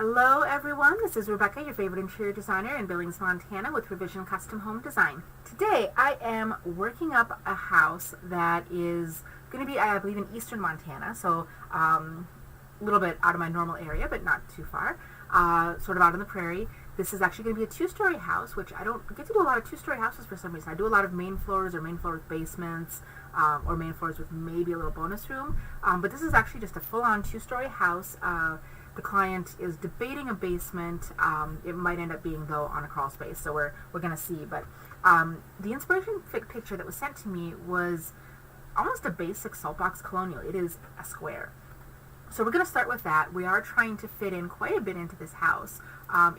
Hello everyone, this is Rebecca, your favorite interior designer in Billings, Montana with Revision Custom Home Design. Today I am working up a house that is going to be, I believe, in eastern Montana, so a little bit out of my normal area, but not too far, sort of out on the prairie. This is actually going to be a two-story house, which I don't get to do a lot of two-story houses for some reason. I do a lot of main floors or main floor with basements, or main floors with maybe a little bonus room, but this is actually just a full-on two-story house. The client is debating a basement. It might end up being, though, on a crawl space, so we're going to see. But the inspiration picture that was sent to me was almost a basic saltbox colonial. It is a square. So we're going to start with that. We are trying to fit in quite a bit into this house.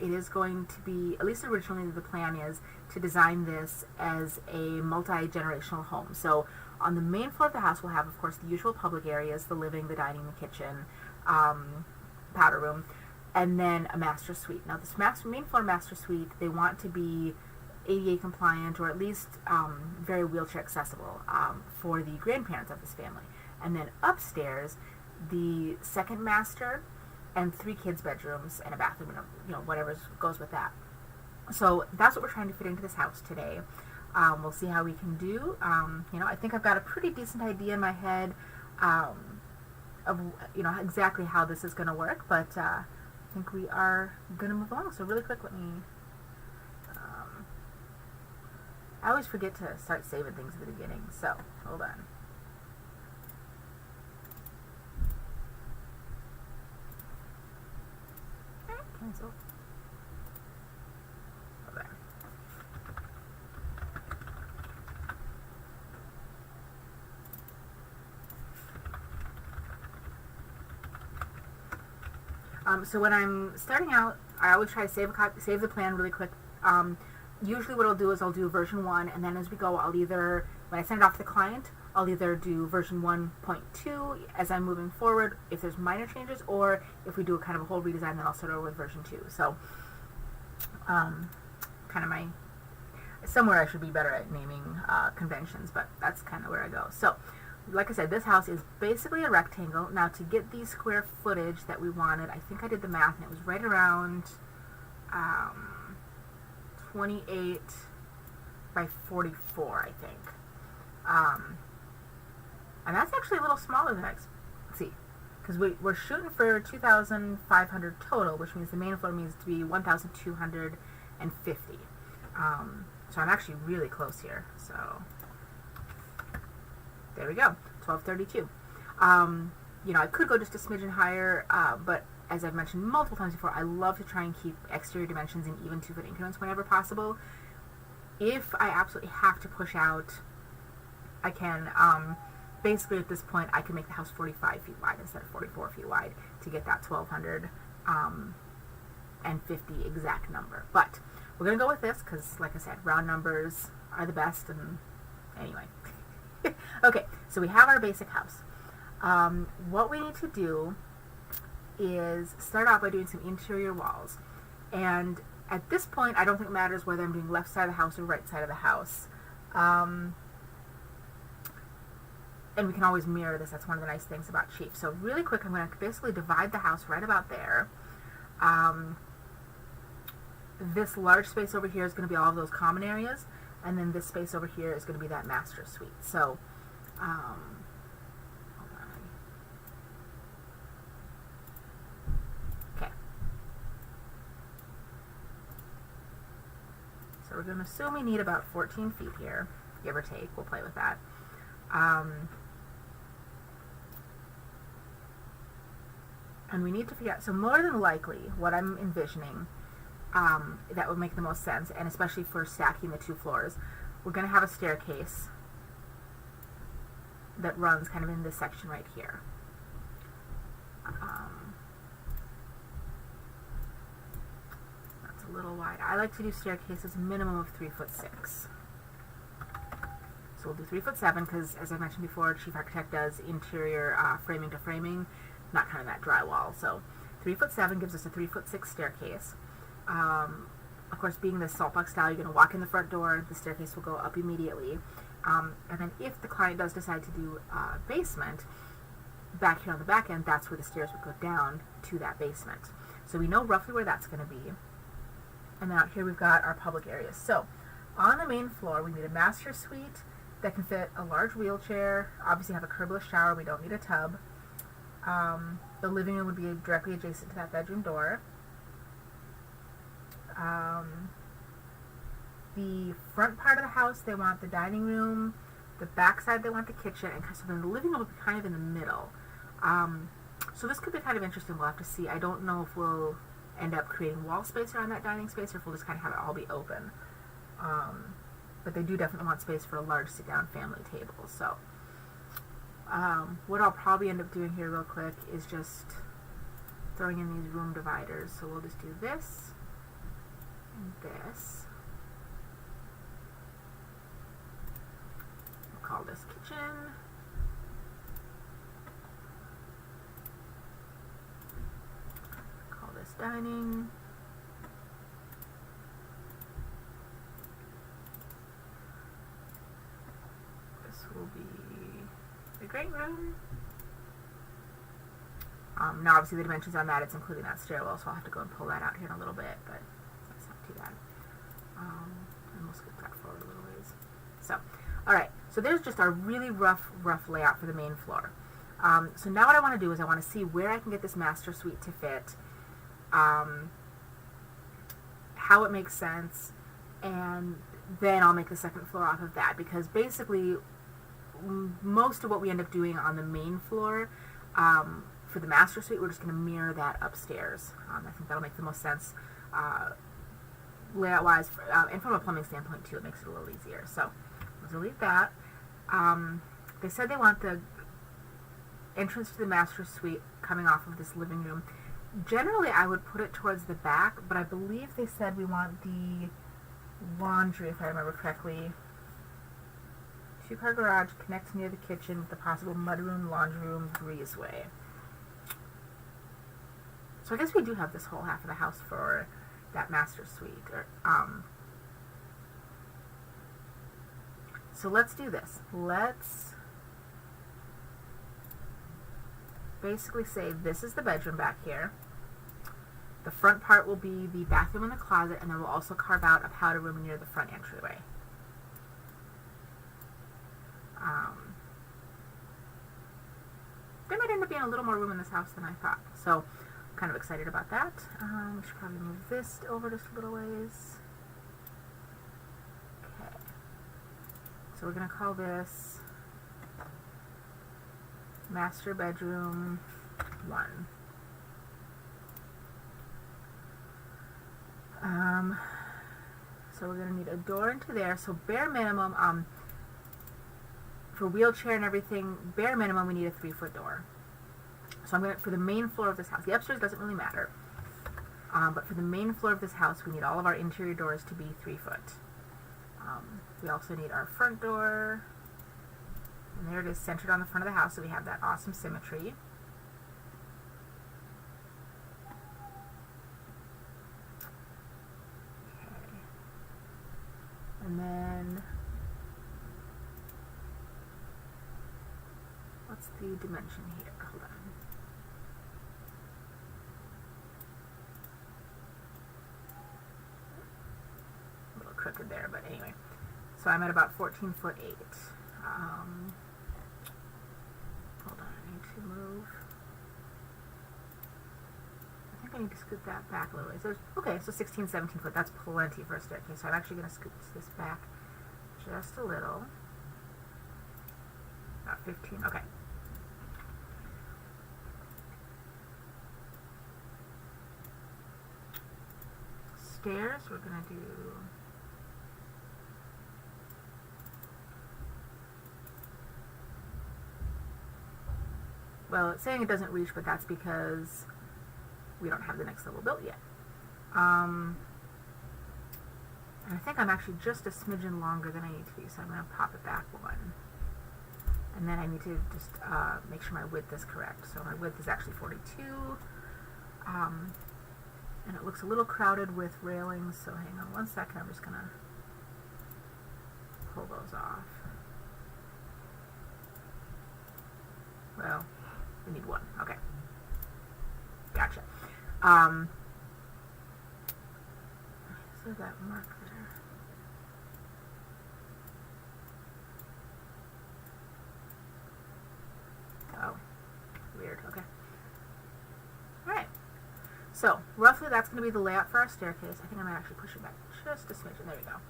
It is going to be, at least originally the plan is, to design this as a multi-generational home. So on the main floor of the house we'll have, of course, the usual public areas, the living, the dining, the kitchen, powder room, and then a master suite. Now this main floor master suite, they want to be ADA compliant, or at least very wheelchair accessible for the grandparents of this family. And then upstairs, the second master and 3 kids' bedrooms and a bathroom, and whatever goes with that. So that's what we're trying to fit into this house today. We'll see how we can do. I think I've got a pretty decent idea in my head of exactly how this is going to work, but I think we are going to move along. So really quick, let me I always forget to start saving things at the beginning, so hold on. Cancel. Okay. So when I'm starting out, I always try to save the plan really quick. Usually what I'll do is I'll do version 1, and then as we go, I'll either, when I send it off to the client, I'll either do version 1.2 as I'm moving forward if there's minor changes, or if we do a kind of a whole redesign, then I'll start over with version 2. So kind of somewhere I should be better at naming conventions, but that's kind of where I go. So like I said, this house is basically a rectangle. Now to get the square footage that we wanted, I think I did the math, and it was right around 28 by 44, I think. And that's actually a little smaller than let's see, because we're shooting for 2,500 total, which means the main floor needs to be 1,250. So I'm actually really close here. So there we go, 1232. I could go just a smidgen higher, but as I've mentioned multiple times before, I love to try and keep exterior dimensions in even 2-foot increments whenever possible. If I absolutely have to push out, I can. Basically, at this point, I can make the house 45 feet wide instead of 44 feet wide to get that 1,250 exact number. But we're going to go with this because, like I said, round numbers are the best. And anyway. Okay, so we have our basic house. What we need to do is start off by doing some interior walls. And at this point, I don't think it matters whether I'm doing left side of the house or right side of the house. And we can always mirror this. That's one of the nice things about Chief. So really quick, I'm going to basically divide the house right about there. This large space over here is going to be all of those common areas. And then this space over here is going to be that master suite. So, hold on. Okay. So we're going to assume we need about 14 feet here, give or take. We'll play with that. And we need to figure out, so more than likely, what I'm envisioning, that would make the most sense, and especially for stacking the 2 floors, we're going to have a staircase that runs kind of in this section right here. That's a little wide. I like to do staircases minimum of 3'6". So we'll do 3'7", because as I mentioned before, Chief Architect does interior framing to framing, not kind of that drywall. So 3'7" gives us a 3'6" staircase. Of course, being this saltbox style, you're going to walk in the front door, the staircase will go up immediately. And then if the client does decide to do a basement, back here on the back end, that's where the stairs would go down to that basement. So we know roughly where that's going to be. And then out here we've got our public areas. So on the main floor, we need a master suite that can fit a large wheelchair, obviously have a curbless shower, we don't need a tub. The living room would be directly adjacent to that bedroom door. The front part of the house, they want the dining room. The back side, they want the kitchen. And so then the living room will be kind of in the middle. So this could be kind of interesting. We'll have to see. I don't know if we'll end up creating wall space around that dining space or if we'll just kind of have it all be open. But they do definitely want space for a large sit-down family table. So what I'll probably end up doing here real quick is just throwing in these room dividers. So we'll just do this and this. We'll call this kitchen. Call this dining. Will be the great room. Now obviously the dimensions on that, it's including that stairwell, so I'll have to go and pull that out here in a little bit, but that's not too bad. And we'll scoot that forward a little ways. So, alright, so there's just our really rough layout for the main floor. So now what I want to do is I want to see where I can get this master suite to fit, how it makes sense, and then I'll make the second floor off of that, because basically most of what we end up doing on the main floor for the master suite, we're just going to mirror that upstairs. I think that'll make the most sense layout-wise, and from a plumbing standpoint too, it makes it a little easier. So let's delete that. They said they want the entrance to the master suite coming off of this living room. Generally, I would put it towards the back, but I believe they said we want the laundry, if I remember correctly. Two-car garage connects near the kitchen with the possible mudroom, laundry room, breezeway. So I guess we do have this whole half of the house for that master suite. So let's do this. Let's basically say this is the bedroom back here. The front part will be the bathroom and the closet, and then we'll also carve out a powder room near the front entryway. There might end up being a little more room in this house than I thought, so I'm kind of excited about that. We should probably move this over just a little ways. Okay, so we're going to call this Master Bedroom 1. So we're going to need a door into there, so bare minimum, for wheelchair and everything, bare minimum we need a 3-foot door. So I'm going to, for the main floor of this house, the upstairs doesn't really matter, but for the main floor of this house, we need all of our interior doors to be 3 foot. We also need our front door, and there it is, centered on the front of the house, so we have that awesome symmetry. Okay. And then what's the dimension here? Hold on. A little crooked there, but anyway. So I'm at about 14 foot 8. Hold on, I need to move. I think I need to scoot that back a little ways. Okay, so 16, 17 foot. That's plenty for a staircase. So I'm actually going to scoot this back just a little. About 15. Okay. Stairs, we're going to do well, it's saying it doesn't reach, but that's because we don't have the next level built yet. And I think I'm actually just a smidgen longer than I need to be, so I'm going to pop it back one. And then I need to just make sure my width is correct. So my width is actually 42. And it looks a little crowded with railings, so hang on one second, I'm just going to pull those off. Well, we need one. Okay. Gotcha. So that mark there. Oh, weird. Okay. All right. So roughly, that's going to be the layout for our staircase. I think I might actually push it back just a smidgen. There we go.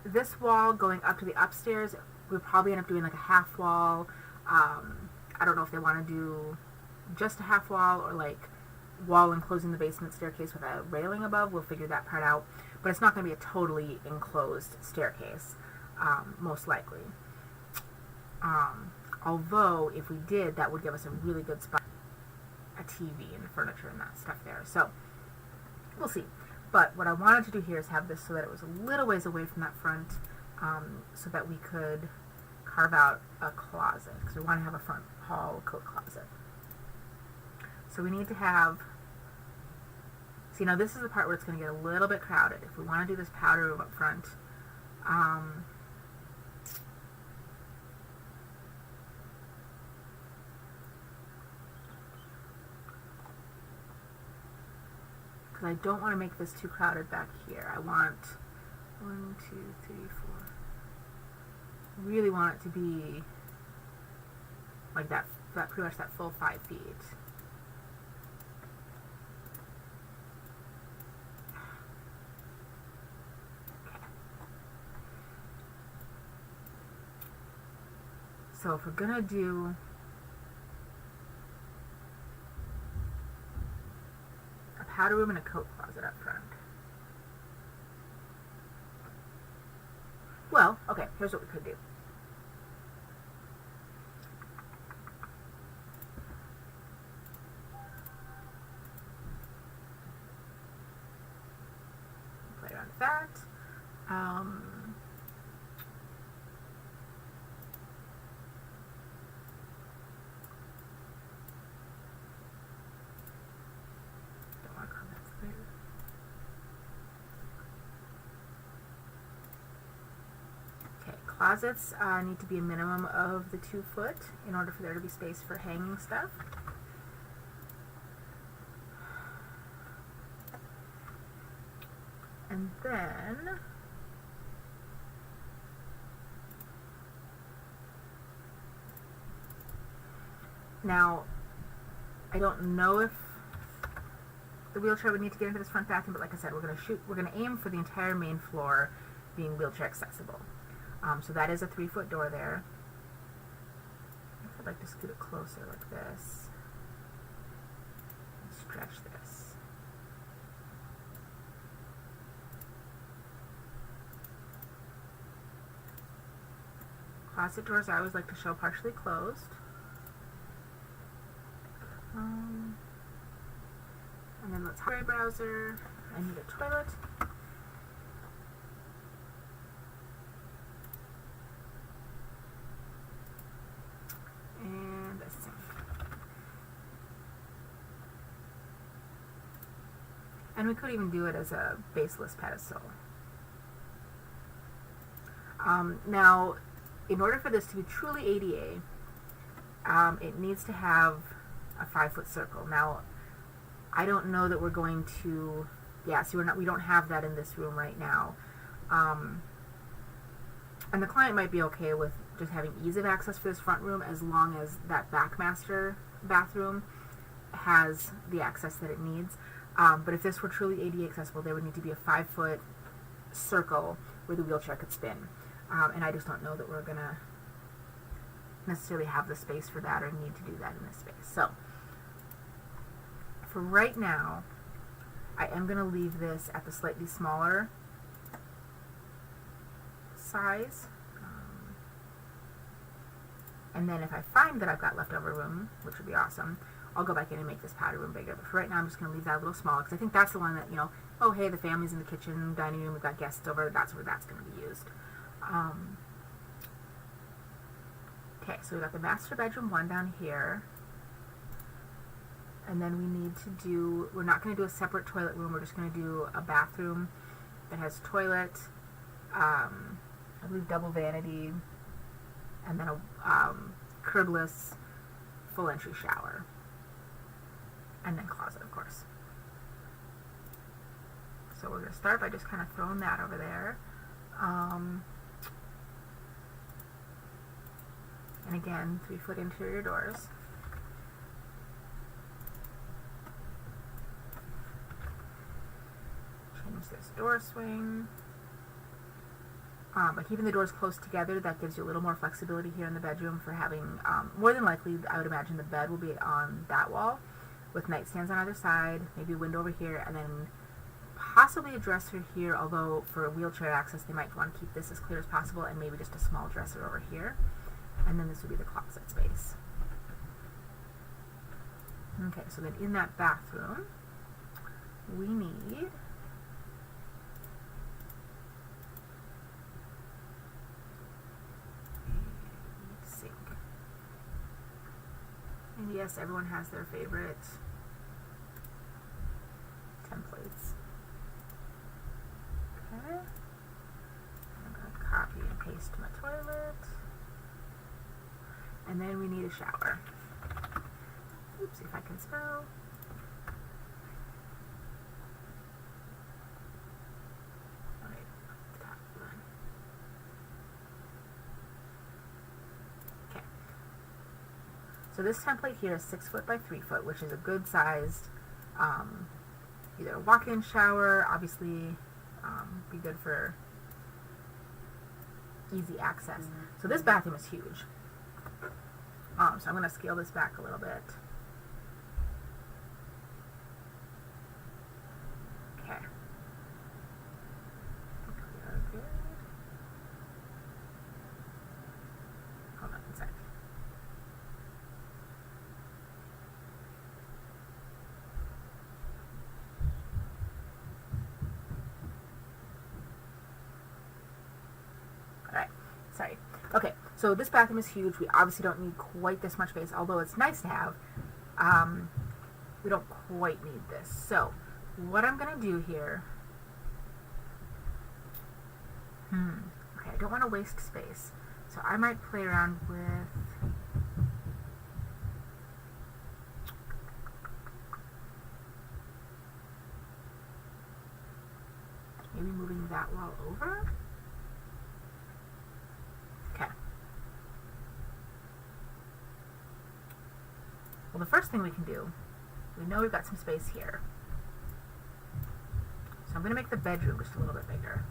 This wall going up to the upstairs, we'll probably end up doing like a half wall. I don't know if they want to do just a half wall or like wall enclosing the basement staircase with a railing above. We'll figure that part out. But it's not going to be a totally enclosed staircase, most likely. Although, if we did, that would give us a really good spot, a TV and furniture and that stuff there. So, we'll see. But what I wanted to do here is have this so that it was a little ways away from that front, so that we could carve out a closet, because we want to have a front hall coat closet. So we need to have, see, now this is the part where it's going to get a little bit crowded. If we want to do this powder room up front, because I don't want to make this too crowded back here. I want 1, 2, 3, 4. Really want it to be like that pretty much that full 5 feet. Okay. So if we're gonna do a powder room and a coat closet up front. Well, okay, here's what we could do. Play around with that. Don't want comments there. Closets need to be a minimum of the 2 foot in order for there to be space for hanging stuff. And then now I don't know if the wheelchair would need to get into this front bathroom, but like I said, we're going to aim for the entire main floor being wheelchair accessible. So that is a 3 foot door there. I'd like to scoot it closer like this. And stretch this. Closet doors I always like to show partially closed. And then let's highway browser. I need a toilet. And a sink. And we could even do it as a baseless pedestal. Now, in order for this to be truly ADA, it needs to have a 5 foot circle. Now, I don't know that we're going to, yeah, see, we don't have that in this room right now. And the client might be okay with just having ease of access for this front room as long as that back master bathroom has the access that it needs. But if this were truly ADA accessible, there would need to be a 5 foot circle where the wheelchair could spin. And I just don't know that we're going to necessarily have the space for that or need to do that in this space. So, for right now, I am going to leave this at the slightly smaller size. And then if I find that I've got leftover room, which would be awesome, I'll go back in and make this powder room bigger. But for right now, I'm just going to leave that a little small because I think that's the one that, you know, oh, hey, the family's in the kitchen, dining room, we've got guests over, that's where that's going to be used. Okay, so we've got the master bedroom 1 down here. And then we need to do, we're not going to do a separate toilet room, we're just going to do a bathroom that has toilet, I believe double vanity, and then a curbless full entry shower. and then closet, of course. So we're going to start by just kind of throwing that over there. And again, 3-foot interior doors. Change this door swing. By keeping the doors close together, that gives you a little more flexibility here in the bedroom for having, more than likely, I would imagine the bed will be on that wall with nightstands on either side, maybe a window over here, and then possibly a dresser here, although for wheelchair access they might want to keep this as clear as possible, and maybe just a small dresser over here. And then this would be the closet space. Okay, so then in that bathroom, we need a sink. And yes, everyone has their favorite templates. Okay. I'm going to copy and paste my toilet. And then we need a shower. Oops, if I can spell. Right, the top one. Okay. So this template here is 6 foot by 3 foot, which is a good sized, either a walk-in shower, obviously, be good for easy access. So this bathroom is huge. So I'm going to scale this back a little bit. Okay. We are good. Hold on a sec. Alright, sorry. Okay, so this bathroom is huge. We obviously don't need quite this much space, although it's nice to have. We don't quite need this. So, what I'm going to do here... Okay, I don't want to waste space. So I might play around with... maybe moving that wall over? Well, the first thing we can do, we know we've got some space here. So I'm going to make the bedroom just a little bit bigger.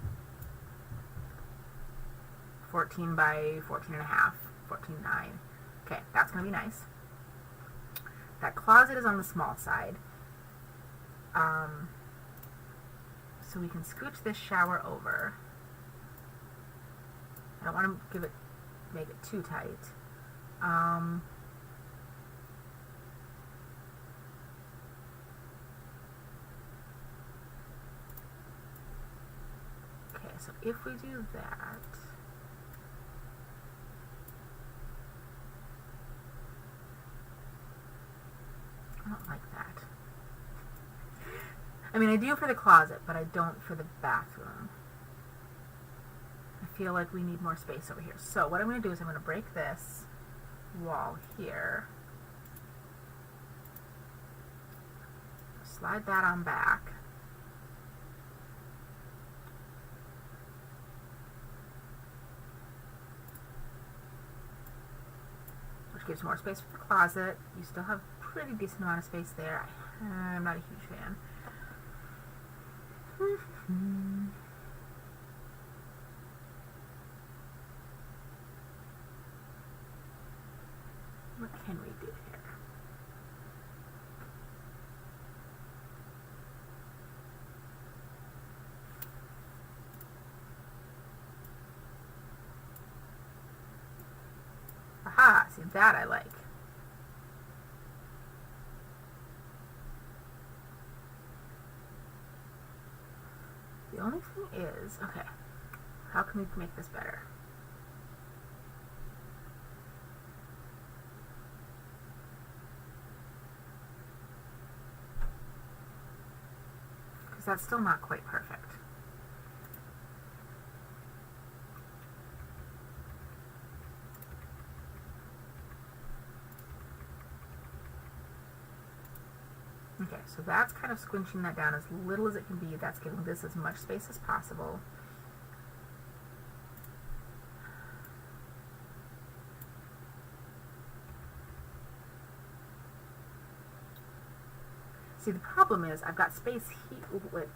14 by 14 and a half, 14.9. Okay, that's going to be nice. That closet is on the small side. So we can scooch this shower over. I don't want to make it too tight. So if we do that, I don't like that. I mean, I do for the closet, but I don't for the bathroom. I feel like we need more space over here. So what I'm going to do is I'm going to break this wall here, slide that on back. Gives more space for the closet. You still have a pretty decent amount of space there. I'm not a huge fan. What can we do here? Aha, see that I like. The only thing is, okay, how can we make this better? Because that's still not quite perfect. Okay, so that's kind of squinching that down as little as it can be. That's giving this as much space as possible. See, the problem is I've got space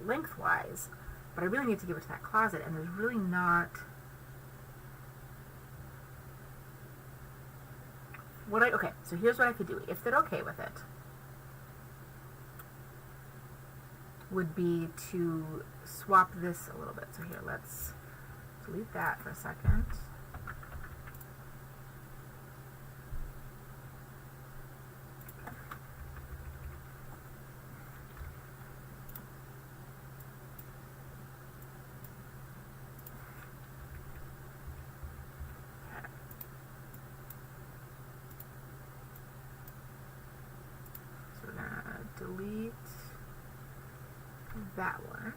lengthwise, but I really need to give it to that closet, and there's really not... Okay, so here's what I could do, if they're okay with it, would be to swap this a little bit. So here, let's delete that for a second. Delete that one.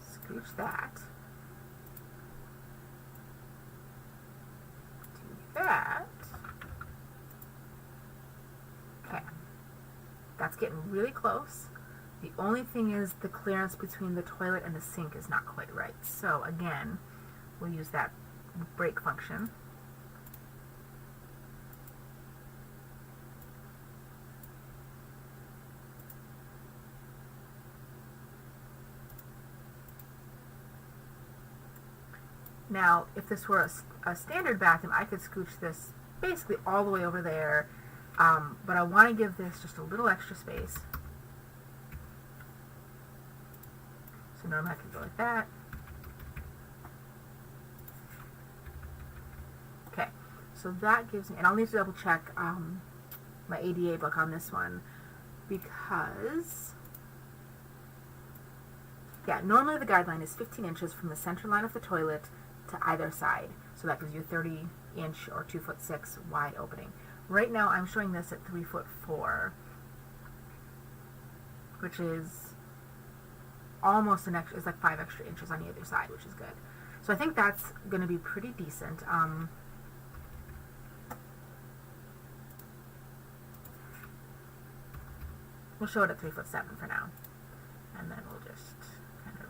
Scooch that. That. Okay. That's getting really close. The only thing is the clearance between the toilet and the sink is not quite right. So again, we'll use that break function. Now, if this were a standard bathroom, I could scooch this basically all the way over there, but I want to give this just a little extra space. So normally I could go like that. Okay, so that gives me, and I'll need to double check my ADA book on this one, because, yeah, normally the guideline is 15 inches from the center line of the toilet to either side. So that gives you a 30-inch or 2'6" wide opening. Right now I'm showing this at 3'4", which is almost an extra, it's like 5 extra inches on either side, which is good. So I think that's going to be pretty decent. We'll show it at 3'7" for now. And then we'll just kind of,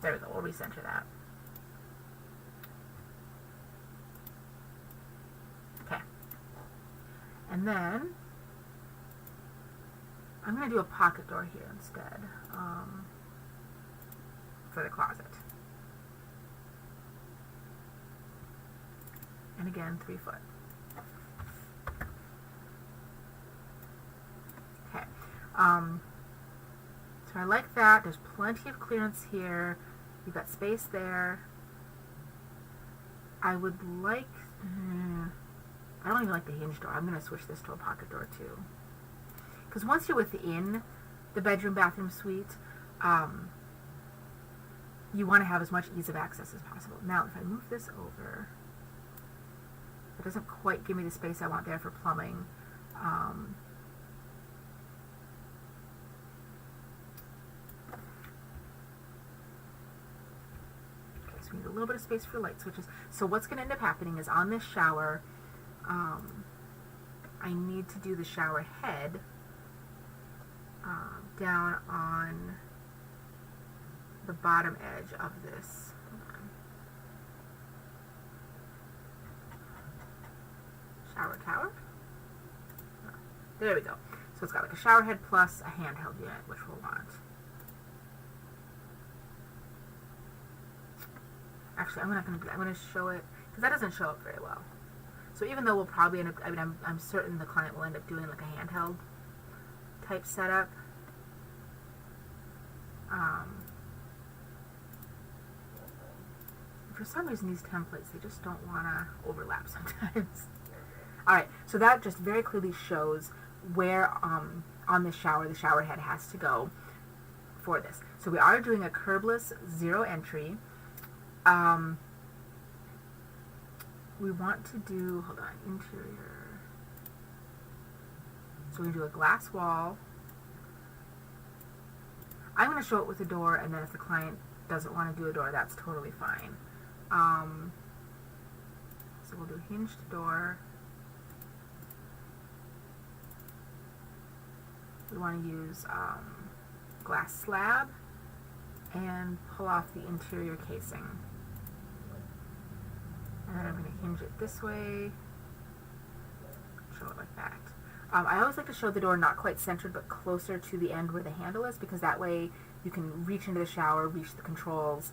there we go, we'll recenter that. Okay. And then I'm going to do a pocket door here instead for the closet. And again, 3 foot. Okay. So I like that. There's plenty of clearance here. You've got space there. I would like... I don't even like the hinge door. I'm going to switch this to a pocket door too. Because once you're within the bedroom, bathroom suite, you want to have as much ease of access as possible. Now, if I move this over, it doesn't quite give me the space I want there for plumbing. Okay, so we need a little bit of space for light switches. So what's going to end up happening is on this shower, I need to do the shower head down on the bottom edge of this. Shower tower. There we go. So it's got like a shower head plus a handheld unit, which we'll want. Actually, I'm going to show it, because that doesn't show up very well. So even though we'll probably end up, I mean, I'm certain the client will end up doing like a handheld type setup. For some reason, these templates, they just don't want to overlap sometimes. Alright, so that just very clearly shows where on the shower head has to go for this. So we are doing a curbless zero entry. we want to do, hold on, interior. So we're going to do a glass wall. I'm going to show it with a door, and then if the client doesn't want to do a door, that's totally fine. So we'll do hinged door. We want to use glass slab and pull off the interior casing. And then I'm going to hinge it this way, show it like that. I always like to show the door not quite centered but closer to the end where the handle is, because that way you can reach into the shower, reach the controls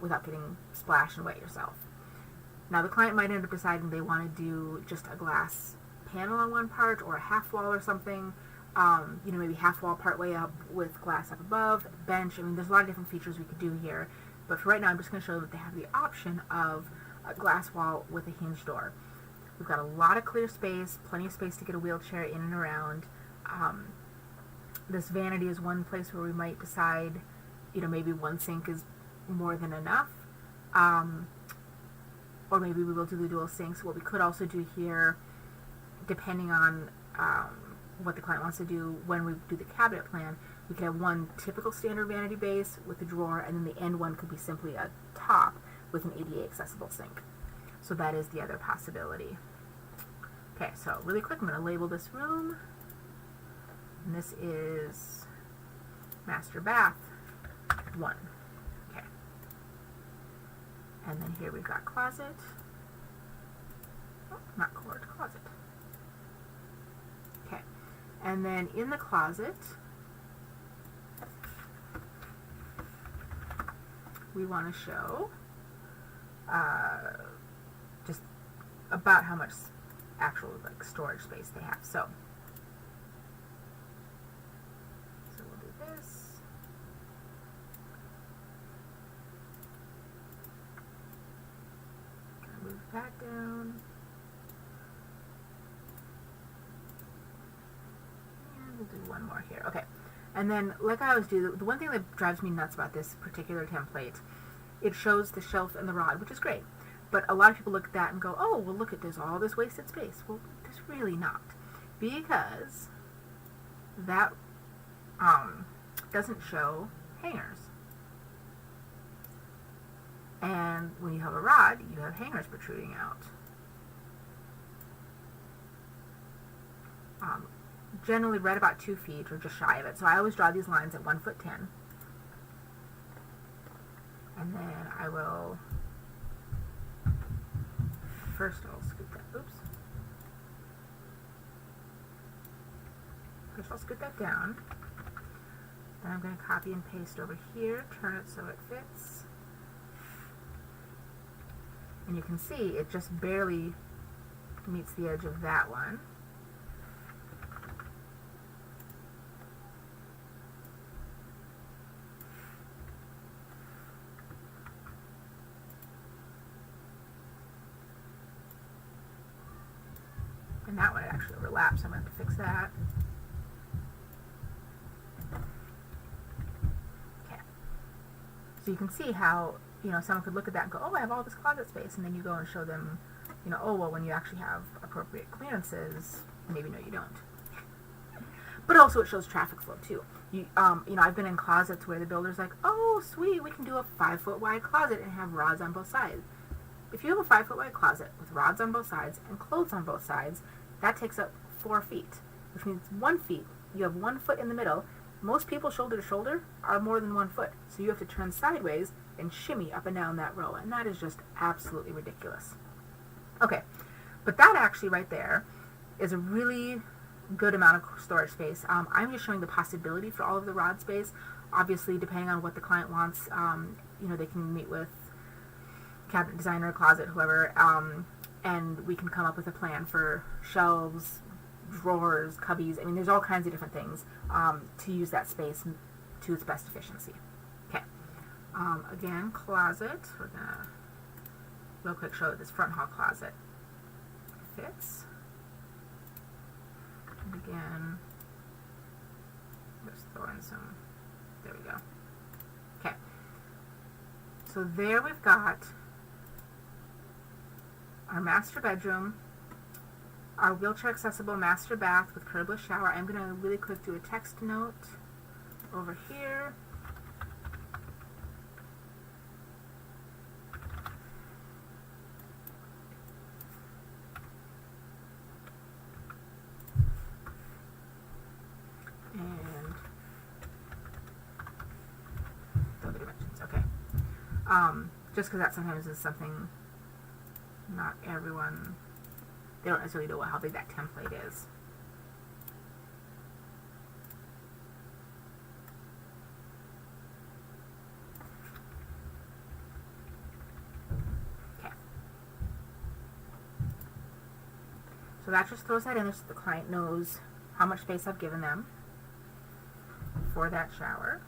without getting splashed and wet yourself. Now the client might end up deciding they want to do just a glass panel on one part or a half wall or something. You know, maybe half wall part way up with glass up above, bench. I mean, there's a lot of different features we could do here. But for right now, I'm just going to show that they have the option of a glass wall with a hinged door. We've got a lot of clear space, plenty of space to get a wheelchair in and around. This vanity is one place where we might decide, you know, maybe one sink is more than enough. Or maybe we will do the dual sinks. What we could also do here, depending on what the client wants to do when we do the cabinet plan, we could have one typical standard vanity base with a drawer, and then the end one could be simply a top with an ADA accessible sink. So that is the other possibility. Okay, so really quick, I'm going to label this room. And this is master bath 1. Okay. And then here we've got closet. Oh, not cord, closet. Okay. And then in the closet, we want to show just about how much actual like storage space they have. So we'll do this. Move that down. And we'll do one more here. Okay. And then, like I always do, the one thing that drives me nuts about this particular template, it shows the shelf and the rod, which is great. But a lot of people look at that and go, oh, well, look at there's all this wasted space. Well, there's really not. Because that doesn't show hangers. And when you have a rod, you have hangers protruding out. Generally right about 2 feet or just shy of it. So I always draw these lines at 1'10". And then I will, first I'll scoot that, oops. First I'll scoot that down. Then I'm going to copy and paste over here, turn it so it fits. And you can see it just barely meets the edge of that one. And that one actually overlaps, so I'm going to have to fix that. Okay. So you can see how, you know, someone could look at that and go, oh, I have all this closet space, and then you go and show them, you know, oh, well, when you actually have appropriate clearances, maybe no, you don't. But also it shows traffic flow too. You know, I've been in closets where the builder's like, oh, sweet, we can do a 5-foot wide closet and have rods on both sides. If you have a 5-foot wide closet with rods on both sides and clothes on both sides, that takes up 4 feet, which means 1 feet. You have 1 foot in the middle. Most people shoulder to shoulder are more than 1 foot, so you have to turn sideways and shimmy up and down that row, and that is just absolutely ridiculous. Okay, but that actually right there is a really good amount of storage space. I'm just showing the possibility for all of the rod space. Obviously, depending on what the client wants, you know, they can meet with cabinet designer, closet, whoever, and we can come up with a plan for shelves, drawers, cubbies. I mean, there's all kinds of different things to use that space to its best efficiency. Okay. Again, closet. We're gonna real quick show that this front hall closet fits. And again, just throw in some. There we go. Okay. So there we've got our master bedroom, our wheelchair accessible master bath with curbless shower. I'm going to really quick do a text note over here. And the other dimensions, okay. Just because that sometimes is something not everyone, they don't necessarily know how big that template is. Okay. So that just throws that in there so the client knows how much space I've given them for that shower.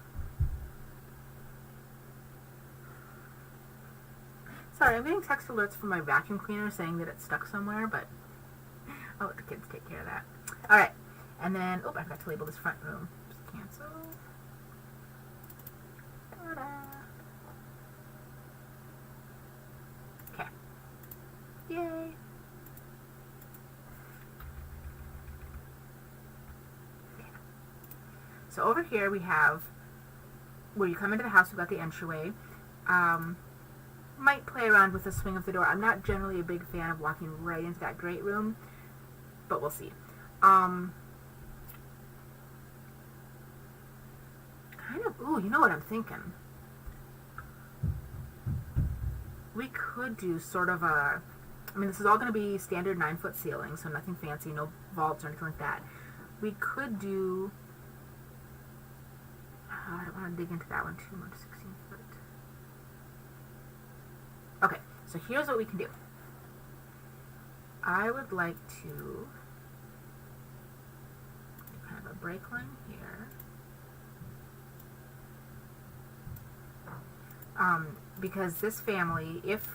Sorry, I'm getting text alerts from my vacuum cleaner saying that it's stuck somewhere, but I'll let the kids take care of that. Alright, and then, oh, I forgot to label this front room. Just cancel. Ta-da. Okay. Yay. Okay. So over here we have, where you come into the house, we've got the entryway. Might play around with the swing of the door. I'm not generally a big fan of walking right into that great room, but we'll see. Kind of, ooh, you know what I'm thinking? We could do sort of a, I mean, this is all going to be standard 9-foot ceiling, so nothing fancy, no vaults or anything like that. We could do, I don't want to dig into that one too much, 16 foot. Okay, so here's what we can do. I would like to do kind of a break line here. Because this family, if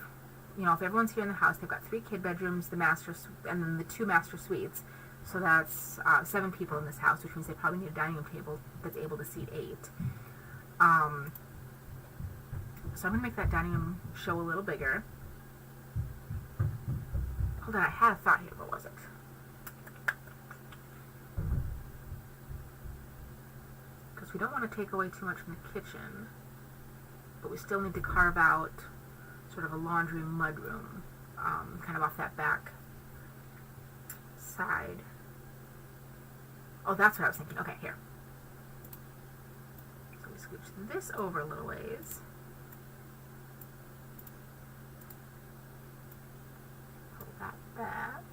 everyone's here in the house, they've got 3 kid bedrooms, the master, and then the 2 master suites. So that's 7 people in this house, which means they probably need a dining room table that's able to seat 8. So I'm going to make that dining room show a little bigger. Hold on, I had a thought here. What was it? Because we don't want to take away too much from the kitchen, but we still need to carve out sort of a laundry mudroom, kind of off that back side. Oh, that's what I was thinking. Okay, here. So we scooch this over a little ways. Back.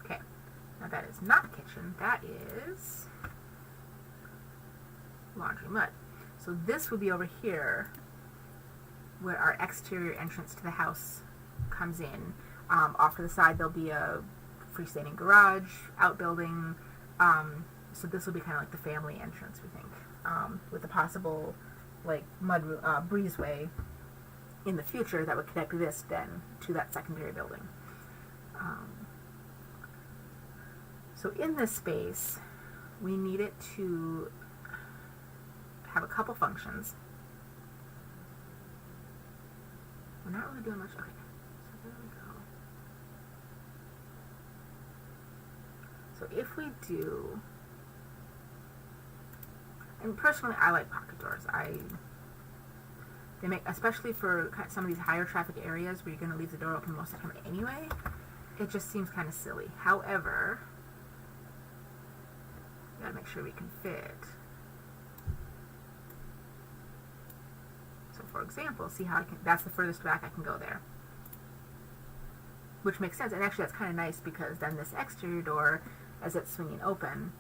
Okay, now that is not kitchen, that is laundry mud. So this would be over here where our exterior entrance to the house comes in. Off to the side there'll be a freestanding garage, outbuilding, so this will be kind of like the family entrance, we think. With a possible like mud breezeway in the future that would connect this then to that secondary building. So in this space, we need it to have a couple functions. We're not really doing much. Okay, so there we go. So if we do, and personally, I like pocket doors. They make, especially for some of these higher traffic areas where you're going to leave the door open most of the time anyway, it just seems kind of silly. However, we gotta make sure we can fit. So for example, see how I can, that's the furthest back I can go there. Which makes sense, and actually that's kind of nice because then this exterior door, as it's swinging open,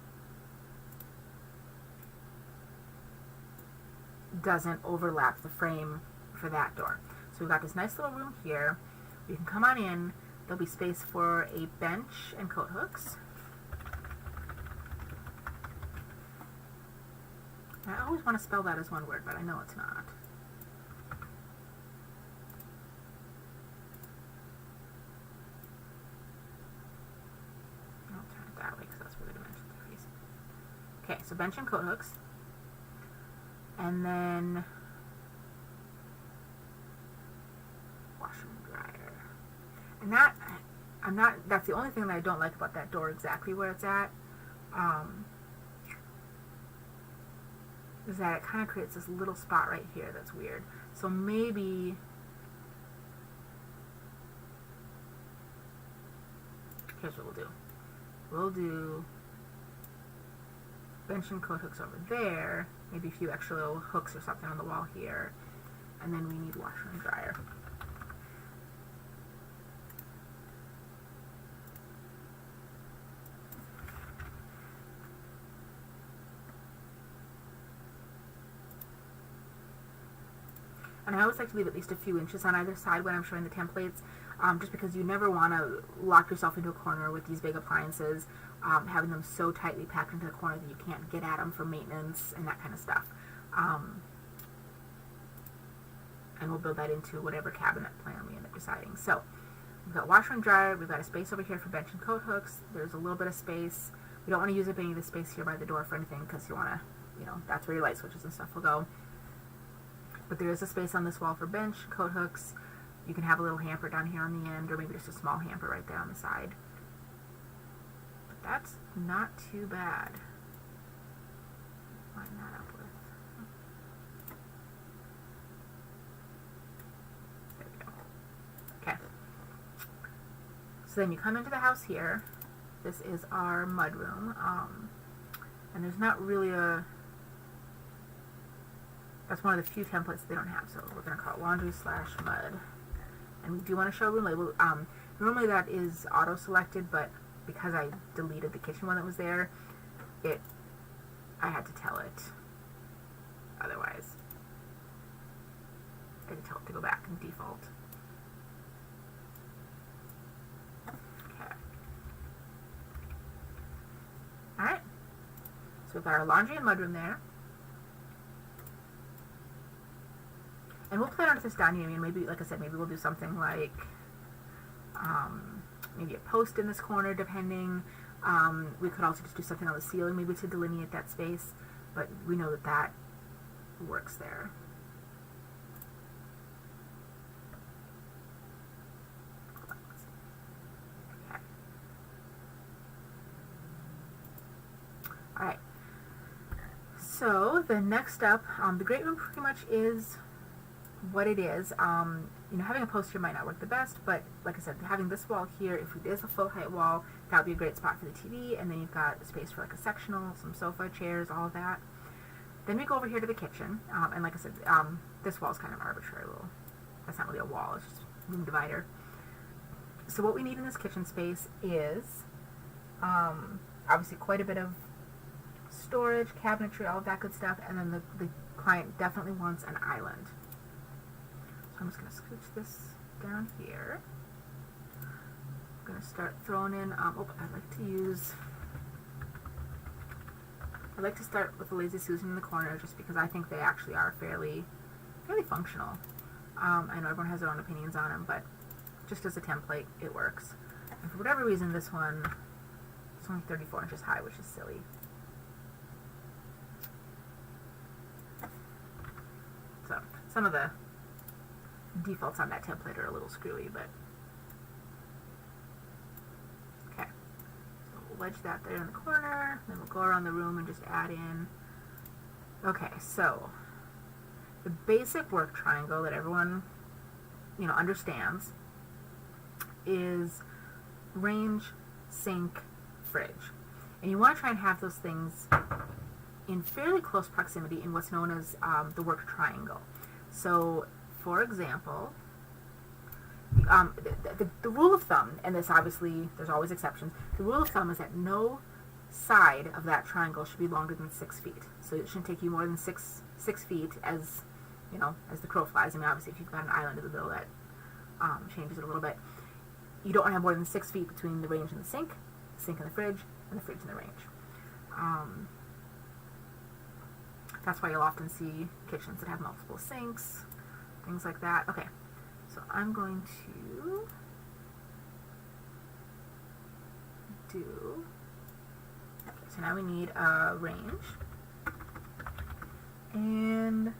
doesn't overlap the frame for that door. So we've got this nice little room here. You can come on in. There'll be space for a bench and coat hooks. I always want to spell that as one word, but I know it's not. I'll turn it that way because that's where the dimensions are facing. Okay, so bench and coat hooks. And then washer and dryer. And that's the only thing that I don't like about that door, exactly where it's at. Is that it kind of creates this little spot right here that's weird. So maybe, here's what we'll do. We'll do bench and coat hooks over there, maybe a few extra little hooks or something on the wall here, and then we need washer and dryer. And I always like to leave at least a few inches on either side when I'm showing the templates, just because you never want to lock yourself into a corner with these big appliances, having them so tightly packed into the corner that you can't get at them for maintenance and that kind of stuff. And we'll build that into whatever cabinet plan we end up deciding. So we've got washer and dryer, we've got a space over here for bench and coat hooks, there's a little bit of space. We don't want to use up any of the space here by the door for anything, because you want to, that's where your light switches and stuff will go. But there is a space on this wall for bench, coat hooks. You can have a little hamper down here on the end, or maybe just a small hamper right there on the side. But that's not too bad. Line that up with. There we go. Okay. So then you come into the house here. This is our mudroom. And there's not really a... That's one of the few templates that they don't have, so we're going to call it laundry/mud. And we do want to show a room label. Normally that is auto-selected, but because I deleted the kitchen one that was there, I had to tell it. Otherwise, I had to tell it to go back and default. Okay. Alright. So we've got our laundry and mudroom there. And we'll plan on this down here. I mean, maybe, like I said, maybe we'll do something like maybe a post in this corner, depending. We could also just do something on the ceiling, maybe to delineate that space. But we know that that works there. Okay. All right. So the next up, the great room pretty much is what it is. Having a post here might not work the best, but like I said, having this wall here, if it is a full height wall, that would be a great spot for the TV, and then you've got a space for like a sectional, some sofa, chairs, all of that. Then we go over here to the kitchen, and like I said, this wall is kind of arbitrary. That's not really a wall, it's just a room divider. So what we need in this kitchen space is obviously quite a bit of storage, cabinetry, all of that good stuff, and then the client definitely wants an island. So I'm just going to scooch this down here. I'm going to start throwing in, I like to start with the Lazy Susan in the corner, just because I think they actually are fairly functional. I know everyone has their own opinions on them, but just as a template, it works. And for whatever reason, this one is only 34 inches high, which is silly. So some of the defaults on that template are a little screwy, but okay. So we'll wedge that there in the corner, then we'll go around the room and just add in. Okay, so the basic work triangle that everyone understands is range, sink, fridge. And you want to try and have those things in fairly close proximity in what's known as the work triangle. So, for example, the rule of thumb, and this obviously, there's always exceptions, the rule of thumb is that no side of that triangle should be longer than 6 feet. So it shouldn't take you more than six feet as the crow flies. I mean, obviously, if you've got an island in the middle, that changes it a little bit. You don't want to have more than 6 feet between the range and the sink and the fridge, and the fridge and the range. That's why you'll often see kitchens that have multiple sinks, things like that. Okay, so I'm going to do, okay, so now we need a range, And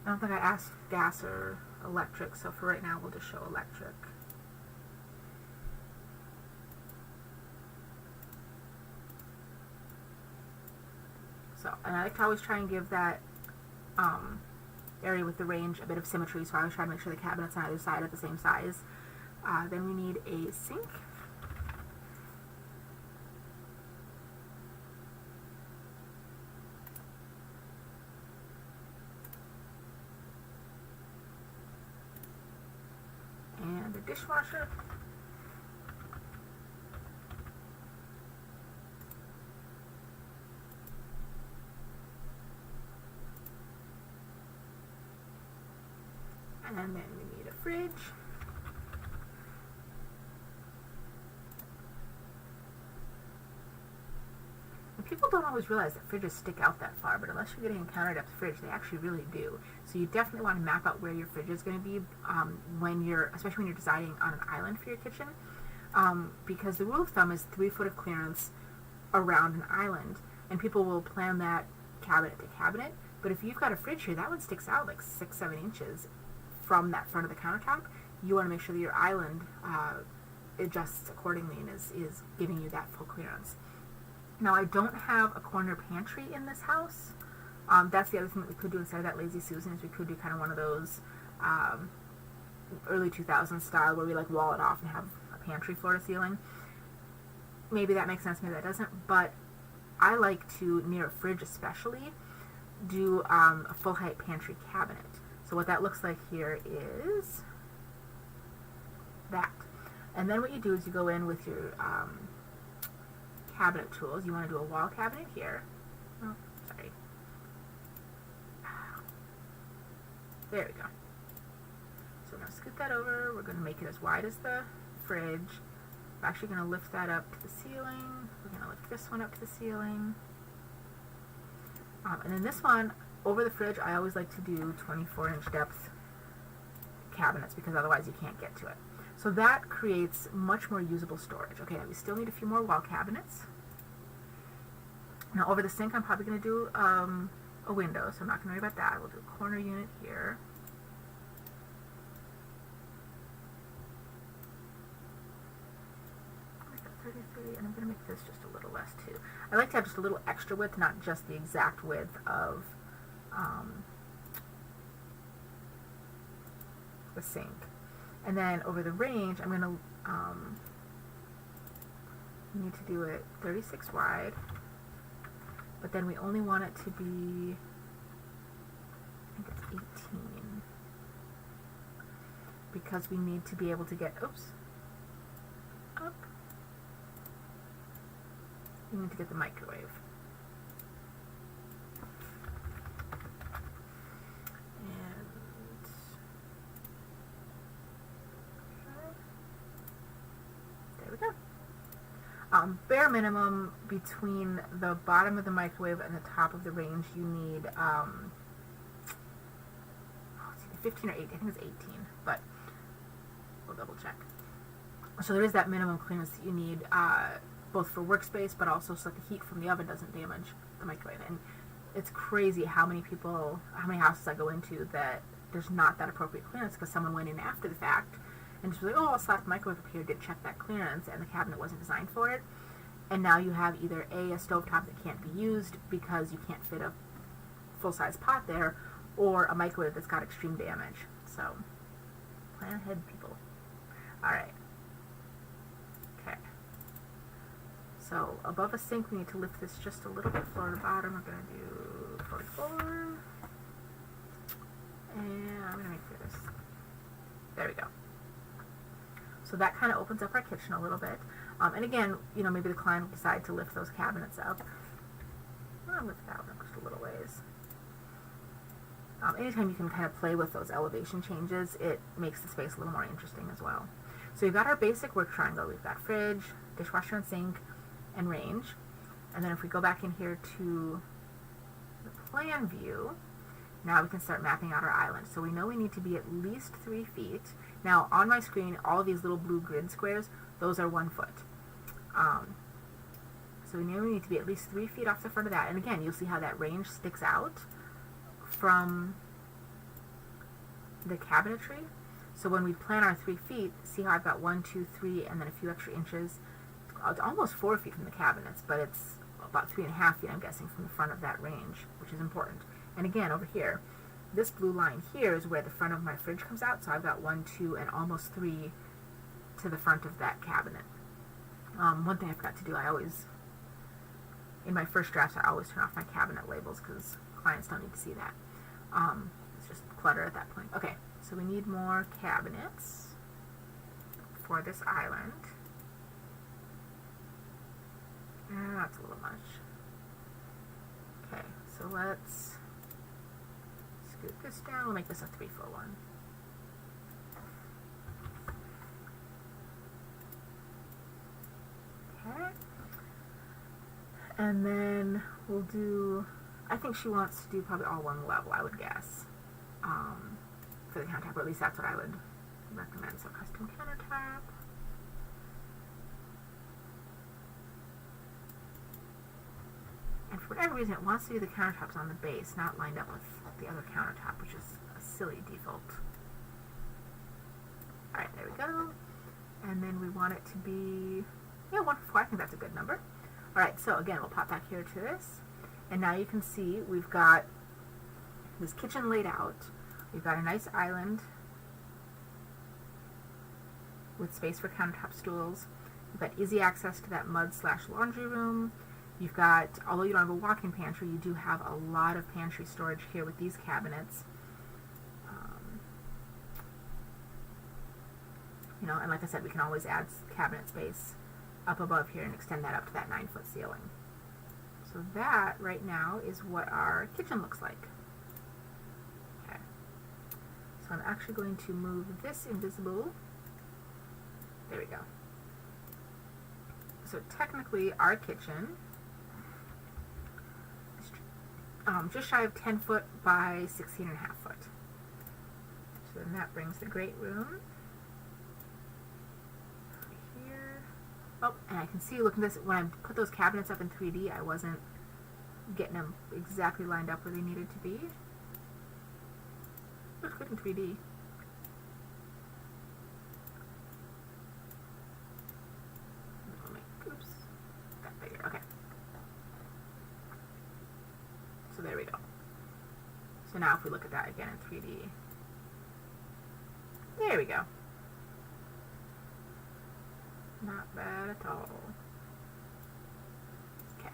I don't think I asked gas or electric, so for right now we'll just show electric. So, and I like to always try and give that area with the range a bit of symmetry, so I always try to make sure the cabinets on either side are the same size. Then we need a sink. And a dishwasher. And then we need a fridge. And people don't always realize that fridges stick out that far, but unless you're getting a countertop fridge, they actually really do. So you definitely want to map out where your fridge is going to be especially when you're designing on an island for your kitchen, because the rule of thumb is 3 foot of clearance around an island, and people will plan that cabinet to cabinet. But if you've got a fridge here, that one sticks out like 6-7 inches from that front of the countertop. You want to make sure that your island adjusts accordingly and is giving you that full clearance. Now, I don't have a corner pantry in this house. That's the other thing that we could do instead of that Lazy Susan, is we could do kind of one of those early 2000s style where we like wall it off and have a pantry floor to ceiling. Maybe that makes sense, maybe that doesn't, but I like to, near a fridge especially, do a full height pantry cabinet. So what that looks like here is that. And then what you do is you go in with your cabinet tools. You want to do a wall cabinet here. Oh, sorry. There we go. So we're going to scoot that over. We're going to make it as wide as the fridge. We're actually going to lift that up to the ceiling. We're going to lift this one up to the ceiling. And then this one, over the fridge, I always like to do 24-inch depth cabinets because otherwise you can't get to it. So that creates much more usable storage. Okay, now we still need a few more wall cabinets. Now over the sink, I'm probably going to do a window, so I'm not going to worry about that. We'll do a corner unit here. Make that 33, and I'm going to make this just a little less too. I like to have just a little extra width, not just the exact width of the sink. And then over the range, I'm going to need to do it 36 wide, but then we only want it to be, I think it's 18, because we need to be able to get, up. We need to get the microwave. Bare minimum, between the bottom of the microwave and the top of the range, you need 15 or 18. I think it's 18, but we'll double check. So there is that minimum clearance that you need, both for workspace, but also so that the heat from the oven doesn't damage the microwave. And it's crazy how many houses I go into that there's not that appropriate clearance because someone went in after the fact and just was like, oh, I'll slap the microwave up here, didn't check that clearance, and the cabinet wasn't designed for it. And now you have either a stovetop that can't be used because you can't fit a full-size pot there, or a microwave that's got extreme damage. So, plan ahead, people. Alright. Okay. So, above a sink, we need to lift this just a little bit floor to bottom. We're going to do 44. And I'm going to make this. There we go. So that kind of opens up our kitchen a little bit. And again, maybe the client will decide to lift those cabinets up. I'll lift that one up just a little ways. Anytime you can kind of play with those elevation changes, it makes the space a little more interesting as well. So we've got our basic work triangle. We've got fridge, dishwasher and sink, and range. And then if we go back in here to the plan view, now we can start mapping out our island. So we know we need to be at least 3 feet. Now on my screen, all of these little blue grid squares, those are 1 foot. So we need to be at least 3 feet off the front of that. And again, you'll see how that range sticks out from the cabinetry. So when we plan our 3 feet, see how I've got 1, 2, 3, and then a few extra inches. It's almost 4 feet from the cabinets, but it's about 3.5 feet, I'm guessing, from the front of that range, which is important. And again, over here, this blue line here is where the front of my fridge comes out. So I've got 1, 2, and almost 3 to the front of that cabinet. One thing I forgot to do, I always, in my first drafts, I always turn off my cabinet labels because clients don't need to see that. It's just clutter at that point. Okay, so we need more cabinets for this island. That's a little much. Okay, so let's scoot this down. We'll make this a 3-foot one. Okay. And then we'll do, I think she wants to do probably all one level, I would guess, for the countertop, or at least that's what I would recommend. So custom countertop. And for whatever reason, it wants to do the countertops on the base, not lined up with the other countertop, which is a silly default. Alright, there we go. And then we want it to be, yeah, 1 for 4. I think that's a good number. Alright, so again, we'll pop back here to this. And now you can see we've got this kitchen laid out. We've got a nice island with space for countertop stools. We've got easy access to that mud/laundry room. You've got, although you don't have a walk-in pantry, you do have a lot of pantry storage here with these cabinets. You know, and like I said, we can always add cabinet space up above here and extend that up to that 9-foot ceiling. So that, right now, is what our kitchen looks like. Okay. So I'm actually going to move this invisible. There we go. So technically, our kitchen just shy of 10 foot by 16.5 foot. So then that brings the great room here. Oh, and I can see, look at this, when I put those cabinets up in 3D, I wasn't getting them exactly lined up where they needed to be. Looks good in 3D. Oops, that bigger, okay. So there we go. So now if we look at that again in 3D, there we go. Not bad at all. Okay.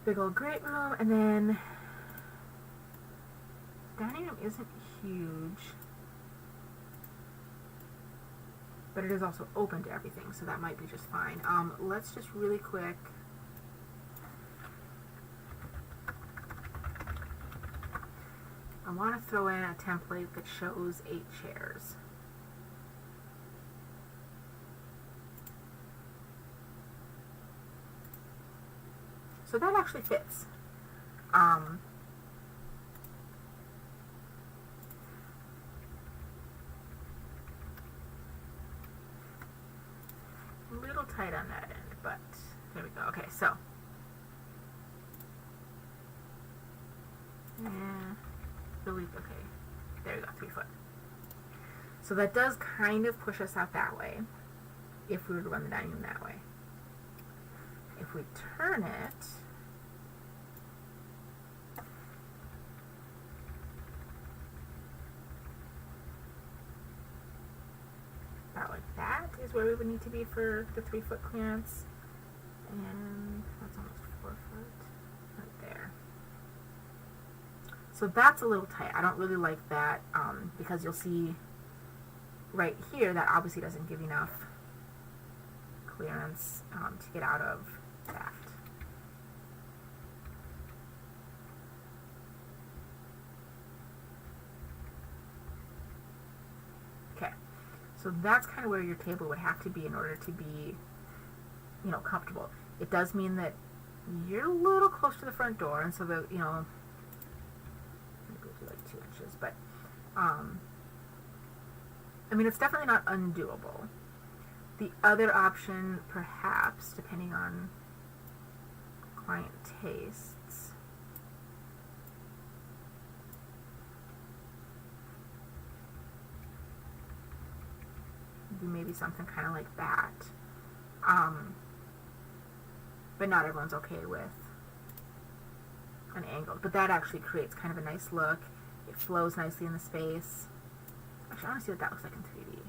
Big old great room, and then dining room isn't huge, but it is also open to everything, so that might be just fine. Let's just really quick I want to throw in a template that shows 8 chairs. So that actually fits. A little tight on that end, but there we go. Okay, so. Yeah. Okay, there we go, 3 foot. So that does kind of push us out that way, if we were to run the dining room that way. If we turn it, about like that is where we would need to be for the 3 foot clearance. And that's almost 4 foot, right there. So that's a little tight. I don't really like that because you'll see right here that obviously doesn't give enough clearance to get out of that. Okay, so that's kind of where your table would have to be in order to be, you know, comfortable. It does mean that you're a little close to the front door, and so the, you know, maybe we'll do like 2 inches, but I mean, it's definitely not undoable. The other option, perhaps, depending on client tastes, would be maybe something kind of like that. But not everyone's okay with an angled. But that actually creates kind of a nice look. It flows nicely in the space. Actually, I want to see what that looks like in 3D.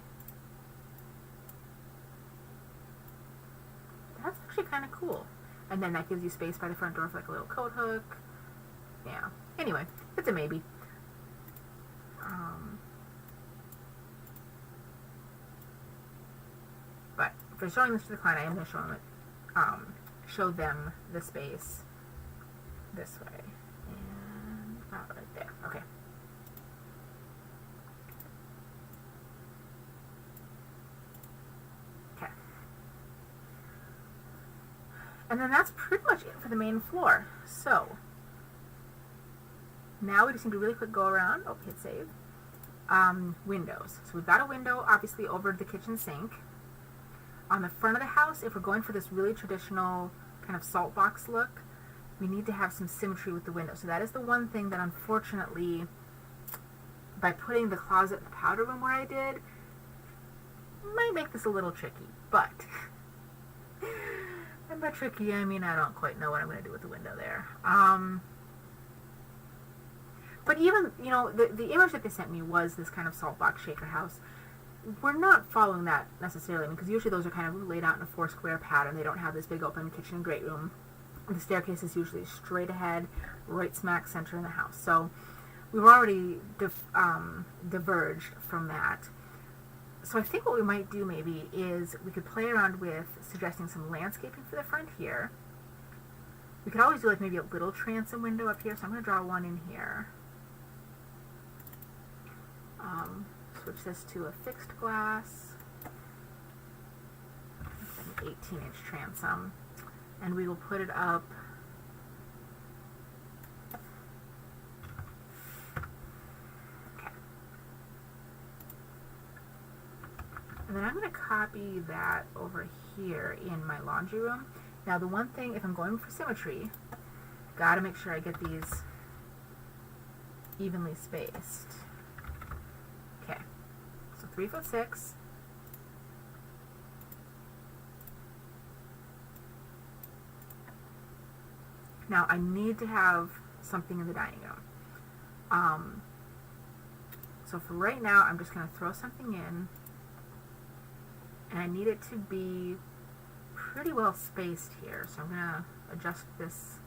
That's actually kind of cool. And then that gives you space by the front door for like a little coat hook. Yeah. Anyway, it's a maybe. But for showing this to the client, I am going to show them the space this way. And about right there. Okay. Okay. And then that's pretty much it for the main floor. So now we just need to really quick go around. Oh, hit save. Windows. So we've got a window obviously over the kitchen sink. On the front of the house, if we're going for this really traditional kind of salt box look, we need to have some symmetry with the window. So that is the one thing that unfortunately, by putting the closet in the powder room where I did, might make this a little tricky. But, and by tricky, I mean I don't quite know what I'm going to do with the window there. But even, you know, the image that they sent me was this kind of salt box shaker house. We're not following that necessarily, because usually those are kind of laid out in a 4-square pattern. They don't have this big open kitchen and great room. The staircase is usually straight ahead, right smack center in the house. So we've already diverged from that. So I think what we might do maybe is we could play around with suggesting some landscaping for the front here. We could always do like maybe a little transom window up here. So I'm going to draw one in here. Switch this to a fixed glass, an 18-inch transom, and we will put it up okay. And then I'm going to copy that over here in my laundry room. Now the one thing, if I'm going for symmetry, got to make sure I get these evenly spaced. 3'6". Now I need to have something in the dining room. So for right now, I'm just going to throw something in, and I need it to be pretty well spaced here. So I'm going to adjust this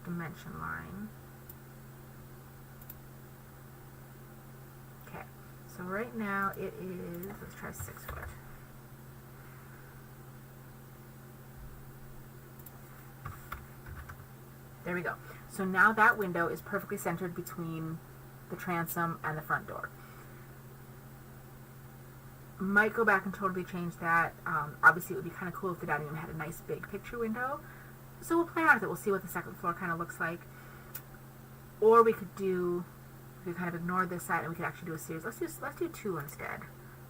dimension line. So right now it is, let's try 6 foot. There we go. So now that window is perfectly centered between the transom and the front door. Might go back and totally change that. Obviously it would be kind of cool if the dining room had a nice big picture window. So we'll play around with it. We'll see what the second floor kind of looks like. Or we could kind of ignore this side and we could actually do a series. Let's do 2 instead.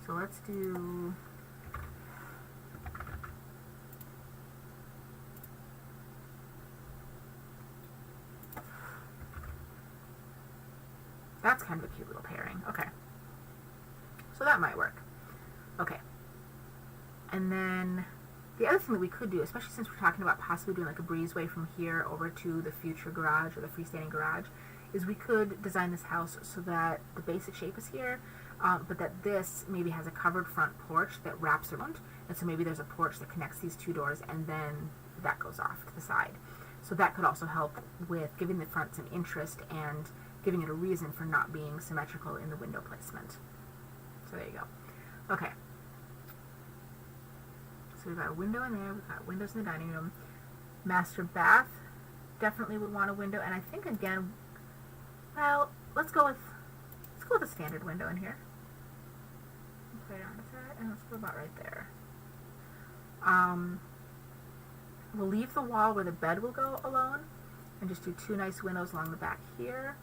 So let's do that's kind of a cute little pairing. Okay. So that might work. Okay. And then the other thing that we could do, especially since we're talking about possibly doing like a breezeway from here over to the future garage or the freestanding garage, is we could design this house so that the basic shape is here, but that this maybe has a covered front porch that wraps around, and so maybe there's a porch that connects these 2 doors, and then that goes off to the side. So that could also help with giving the front some interest and giving it a reason for not being symmetrical in the window placement. So there you go. Okay. So we've got a window in there, we've got windows in the dining room. Master bath definitely would want a window, and I think again, well, let's go with a standard window in here. Play around with that, and let's go about right there. We'll leave the wall where the bed will go alone, and just do 2 nice windows along the back here.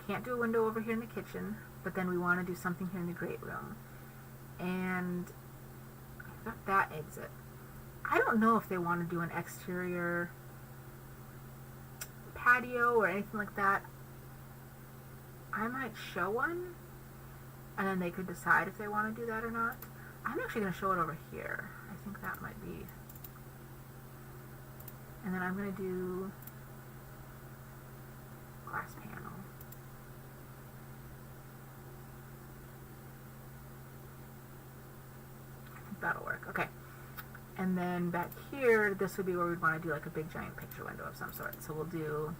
Can't do a window over here in the kitchen, but then we want to do something here in the great room. And I got that exit. I don't know if they want to do an exterior patio or anything like that. I might show one, and then they could decide if they want to do that or not. I'm actually going to show it over here. I think that might be. And then I'm going to do glass panel. I think that'll work. Okay. And then back here, this would be where we'd want to do like a big giant picture window of some sort. So we'll do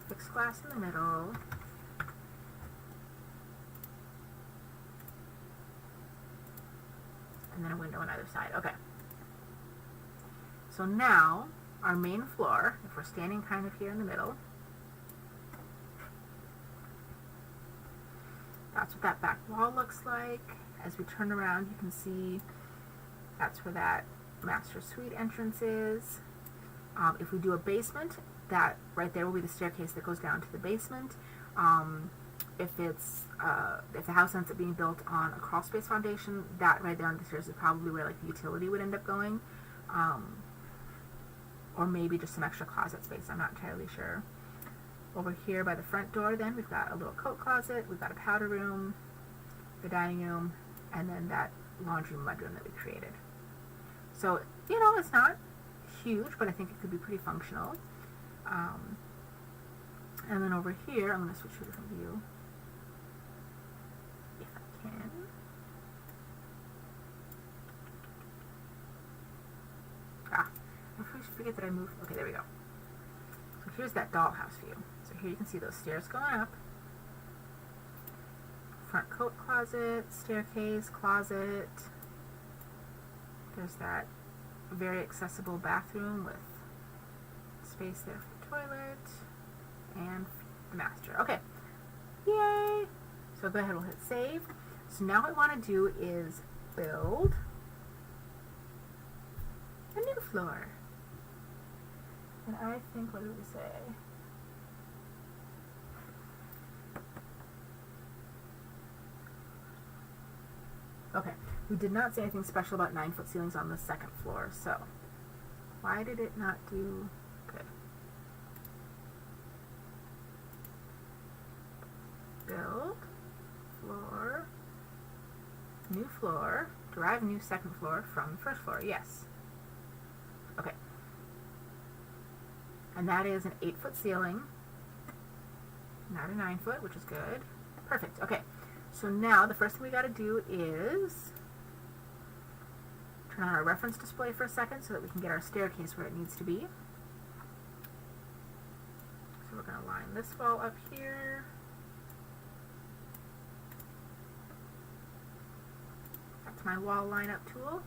fixed glass in the middle. And then a window on either side. Okay. So now, our main floor, if we're standing kind of here in the middle, that's what that back wall looks like. As we turn around, you can see that's where that master suite entrance is. If we do a basement, that right there will be the staircase that goes down to the basement. If the house ends up being built on a crawl space foundation, that right there on the stairs is probably where like the utility would end up going, or maybe just some extra closet space. I'm not entirely sure. Over here by the front door, then we've got a little coat closet, we've got a powder room, the dining room, and then that laundry mudroom that we created. So you know, it's not huge, but I think it could be pretty functional. And then over here, I'm going to switch to a different view. If I can. I forget that I moved. Okay, there we go. So here's that dollhouse view. So here you can see those stairs going up. Front coat closet, staircase, closet. There's that very accessible bathroom with space there for the toilet and the master. Okay, yay! So go ahead, we'll hit save. So now what we want to do is build a new floor. And I think, what did we say? Okay, we did not say anything special about 9-foot ceilings on the second floor, so why did it not do good? Build, floor, new floor, derive a new second floor from the first floor, yes. Okay. And that is an 8-foot ceiling, not a 9-foot, which is good. Perfect, okay. So now the first thing we got to do is turn on our reference display for a second so that we can get our staircase where it needs to be. So we're going to line this wall up here. That's my wall lineup tool.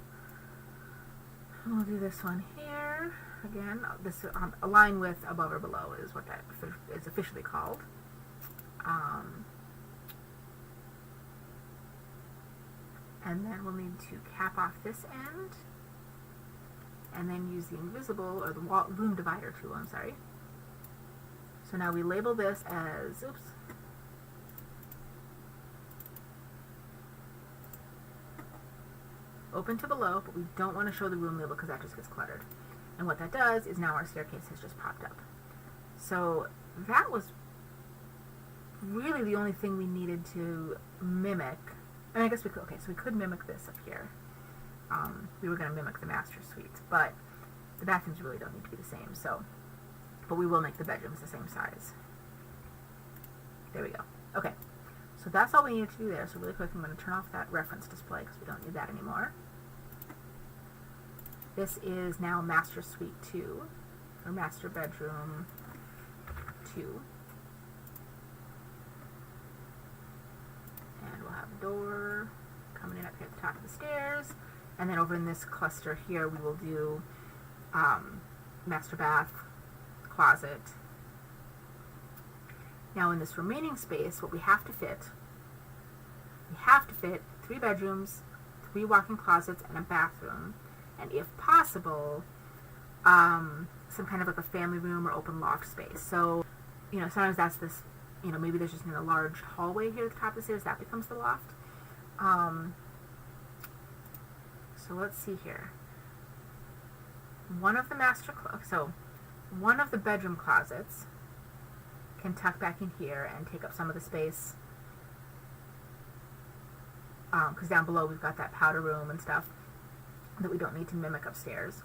And we'll do this one here. Again, this align with above or below is what that is officially called. And then we'll need to cap off this end, and then use the invisible, or the loom divider tool, I'm sorry. So now we label this as, oops, open to below, but we don't want to show the room label because that just gets cluttered. And what that does is now our staircase has just popped up. So that was really the only thing we needed to mimic. And I guess we could, okay, so we could mimic this up here. We were going to mimic the master suite, but the bathrooms really don't need to be the same, so, but we will make the bedrooms the same size. There we go. Okay, so that's all we needed to do there. So really quick, I'm going to turn off that reference display because we don't need that anymore. This is now Master Suite 2, or Master Bedroom 2. And we'll have a door coming in up here at the top of the stairs. And then over in this cluster here, we will do master bath, closet. Now in this remaining space, what we have to fit 3 bedrooms, 3 walk-in closets, and a bathroom. And if possible, some kind of like a family room or open loft space. So, you know, sometimes that's this, you know, maybe there's just a large hallway here at the top of the stairs, that becomes the loft. So let's see here. One of the bedroom closets can tuck back in here and take up some of the space. Because down below we've got that powder room and stuff that we don't need to mimic upstairs.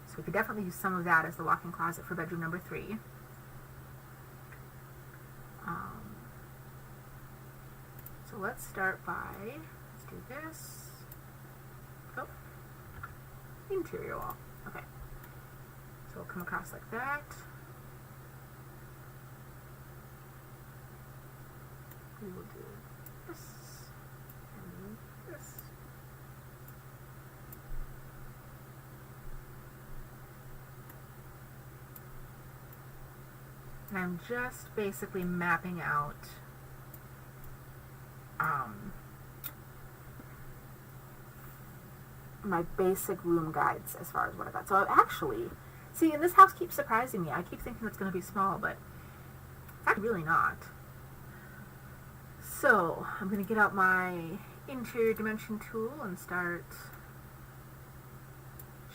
So we could definitely use some of that as the walk-in closet for bedroom number 3. So let's start by, let's do this. Oh, interior wall. Okay. So we'll come across like that. We will do this and this. And I'm just basically mapping out my basic room guides as far as what I got. So I've actually, see, and this house keeps surprising me. I keep thinking it's going to be small, but it's actually really not. So I'm going to get out my interior dimension tool and start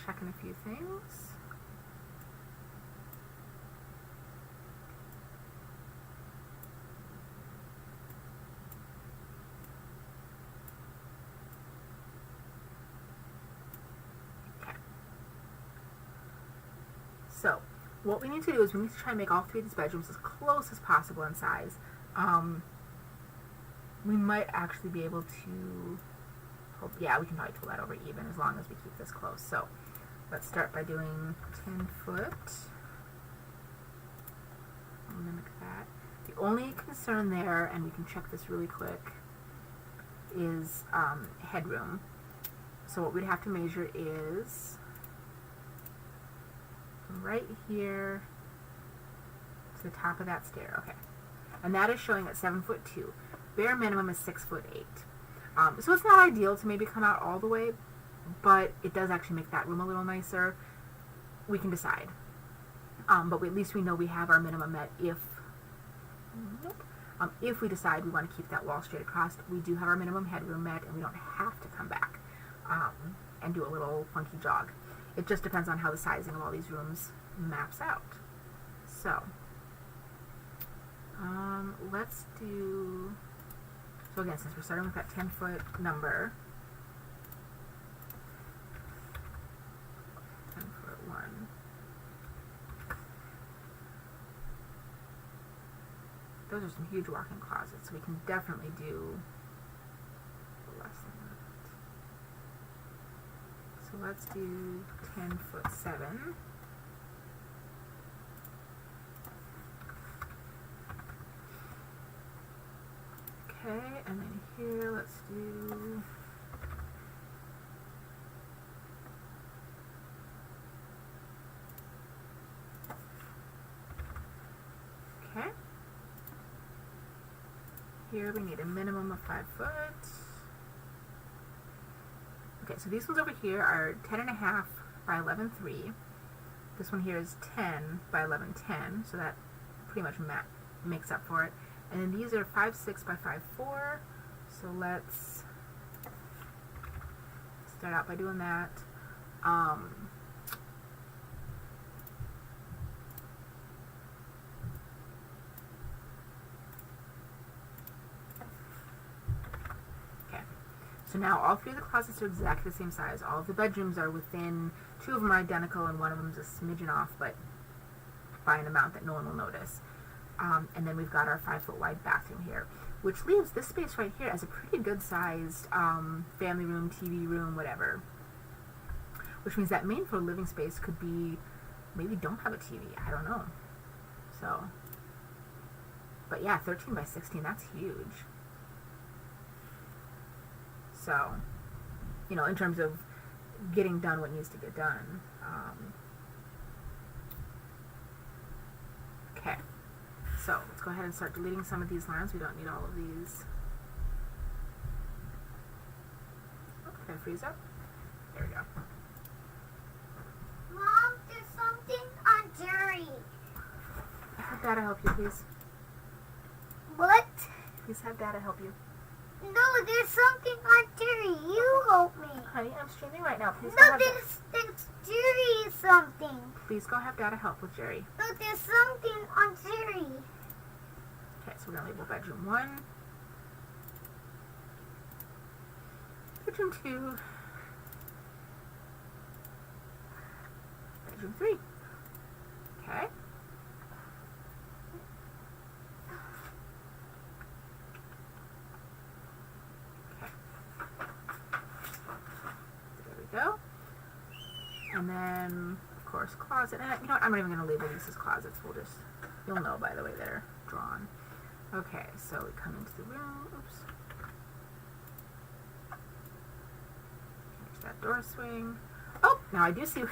checking a few things. So, what we need to do is we need to try and make all 3 of these bedrooms as close as possible in size. We might actually be able to, yeah, we can probably pull that over even as long as we keep this close. So, let's start by doing 10 foot. I'll mimic that. The only concern there, and we can check this really quick, is headroom. So what we'd have to measure is right here to the top of that stair. Okay, and that is showing at 7'2". Bare minimum is 6'8". So it's not ideal to maybe come out all the way, but it does actually make that room a little nicer. We can decide, but at least we know we have our minimum met. If we decide we want to keep that wall straight across, we do have our minimum headroom met, and we don't have to come back and do a little funky jog. It just depends on how the sizing of all these rooms maps out. So, let's do, so again, since we're starting with that 10-foot number, 10-foot 1. Those are some huge walk-in closets, so we can definitely do less than that. So let's do 10'7". Okay, and then here let's do here we need a minimum of 5 foot. Okay, so these ones over here are 10.5 by 11.3. This one here is 10 by 11.10, so that pretty much makes up for it. And then these are 5'6" by 5'4". So let's start out by doing that. So now all 3 of the closets are exactly the same size. All of the bedrooms are within, 2 of them are identical and one of them is a smidgen off, but by an amount that no one will notice. And then we've got our 5-foot wide bathroom here, which leaves this space right here as a pretty good sized family room, TV room, whatever. Which means that main floor living space could be, maybe don't have a TV, I don't know. So, but yeah, 13 by 16, that's huge. So, you know, in terms of getting done what needs to get done. Okay, so let's go ahead and start deleting some of these lines. We don't need all of these. Oh, did I freeze up? There we go. Mom, there's something on Jerry. Have Dada help you, please. What? Please have Dada help you. No, there's something on Jerry. You help me. Honey, I'm streaming right now. Please No, go have there's Jerry is something. Please go have Dada help with Jerry. No, there's something on Jerry. Okay, so we're going to label bedroom 1. Bedroom 2. Bedroom 3. Okay. Go. And then, of course, closet. And you know what? I'm not even going to label these as closets. You'll know by the way they're drawn. Okay, so we come into the room. Oops. There's that door swing. Oh, now I do see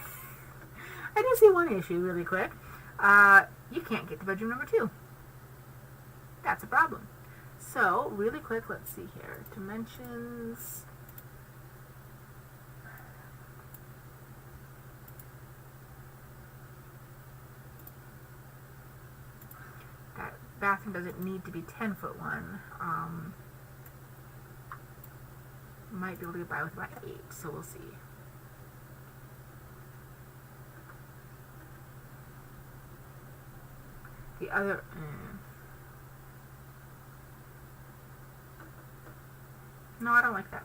one issue really quick. You can't get to bedroom number 2. That's a problem. So, really quick, let's see here. Dimensions. Bathroom doesn't need to be 10-foot one. Might be able to get by with about 8, so we'll see. The other, no, I don't like that.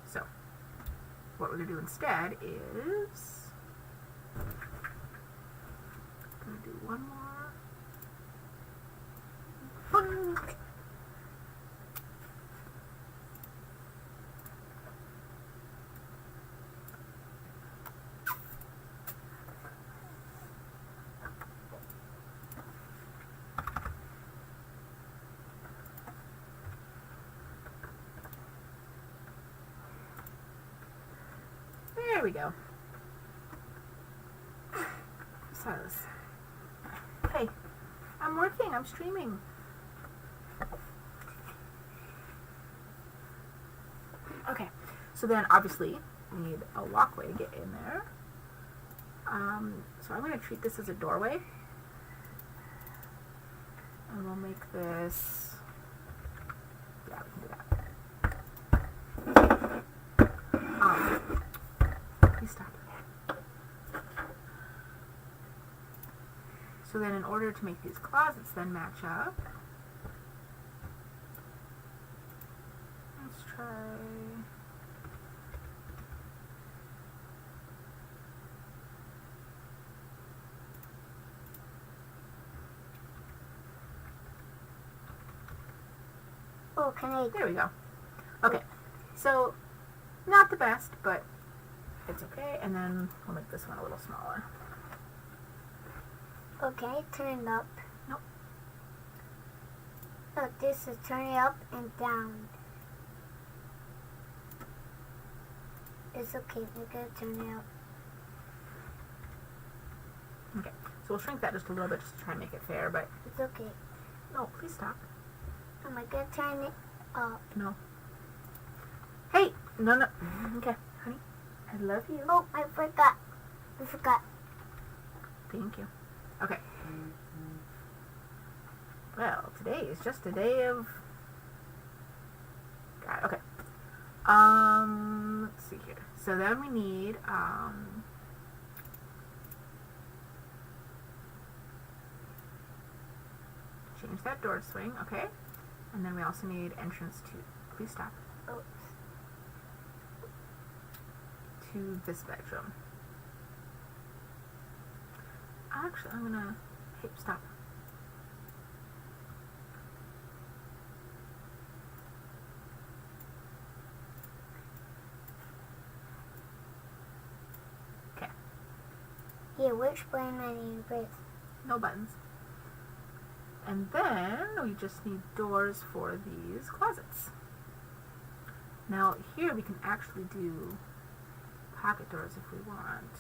So, what we're going to do instead is do one more. Boom. There we go. Silas. Hey, I'm working, I'm streaming. Okay, so then obviously we need a walkway to get in there. So I'm going to treat this as a doorway. And we'll make this, yeah, we can do that. Please stop. So then in order to make these closets then match up, let's try, Oh, can I? there we go. Okay, so not the best, but it's okay. And then we'll make this one a little smaller. Okay, turn it up. Nope. Oh, this is turn it up and down. It's okay, we're gonna turn it up. Okay, so we'll shrink that just a little bit just to try and make it fair, but It's okay. no, please stop. Am I gonna turn it up? No. Hey, no. Okay, honey, I love you. Oh, I forgot. Thank you. Okay. Well, today is just a day of God. Okay. Let's see here. So then we need change that door swing. Okay. And then we also need entrance to. Please stop. Oh. To this bedroom. Actually, I'm gonna. Hey, stop. Okay. Here, which button I need to press? No buttons. And then we just need doors for these closets. Now here we can actually do pocket doors if we want.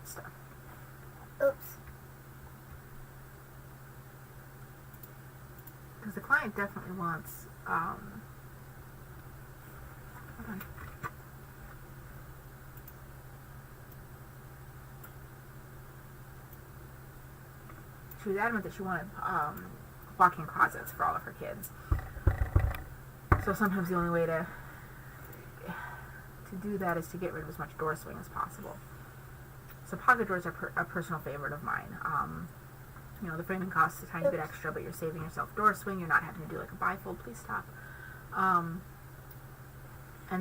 Stuff. Oops. Because the client definitely wants, hold on. she was adamant that she wanted walk-in closets for all of her kids. So sometimes the only way to do that is to get rid of as much door swing as possible. So pocket doors are a personal favorite of mine. You know, the framing costs a tiny bit extra, but you're saving yourself door swing. You're not having to do like a bifold. Please stop. And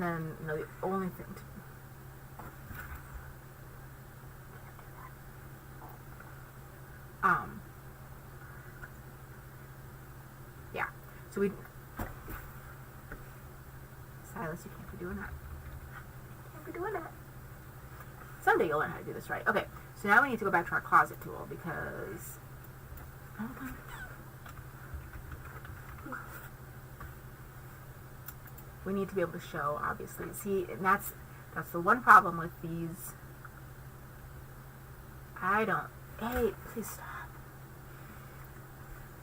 then, you know, the only thing to... yeah. So we... Silas, you can't be doing that. You can't be doing that. Someday you'll learn how to do this right. Okay, so now we need to go back to our closet tool because... we need to be able to show, obviously. See, and that's the one problem with these. I don't... Hey, please stop.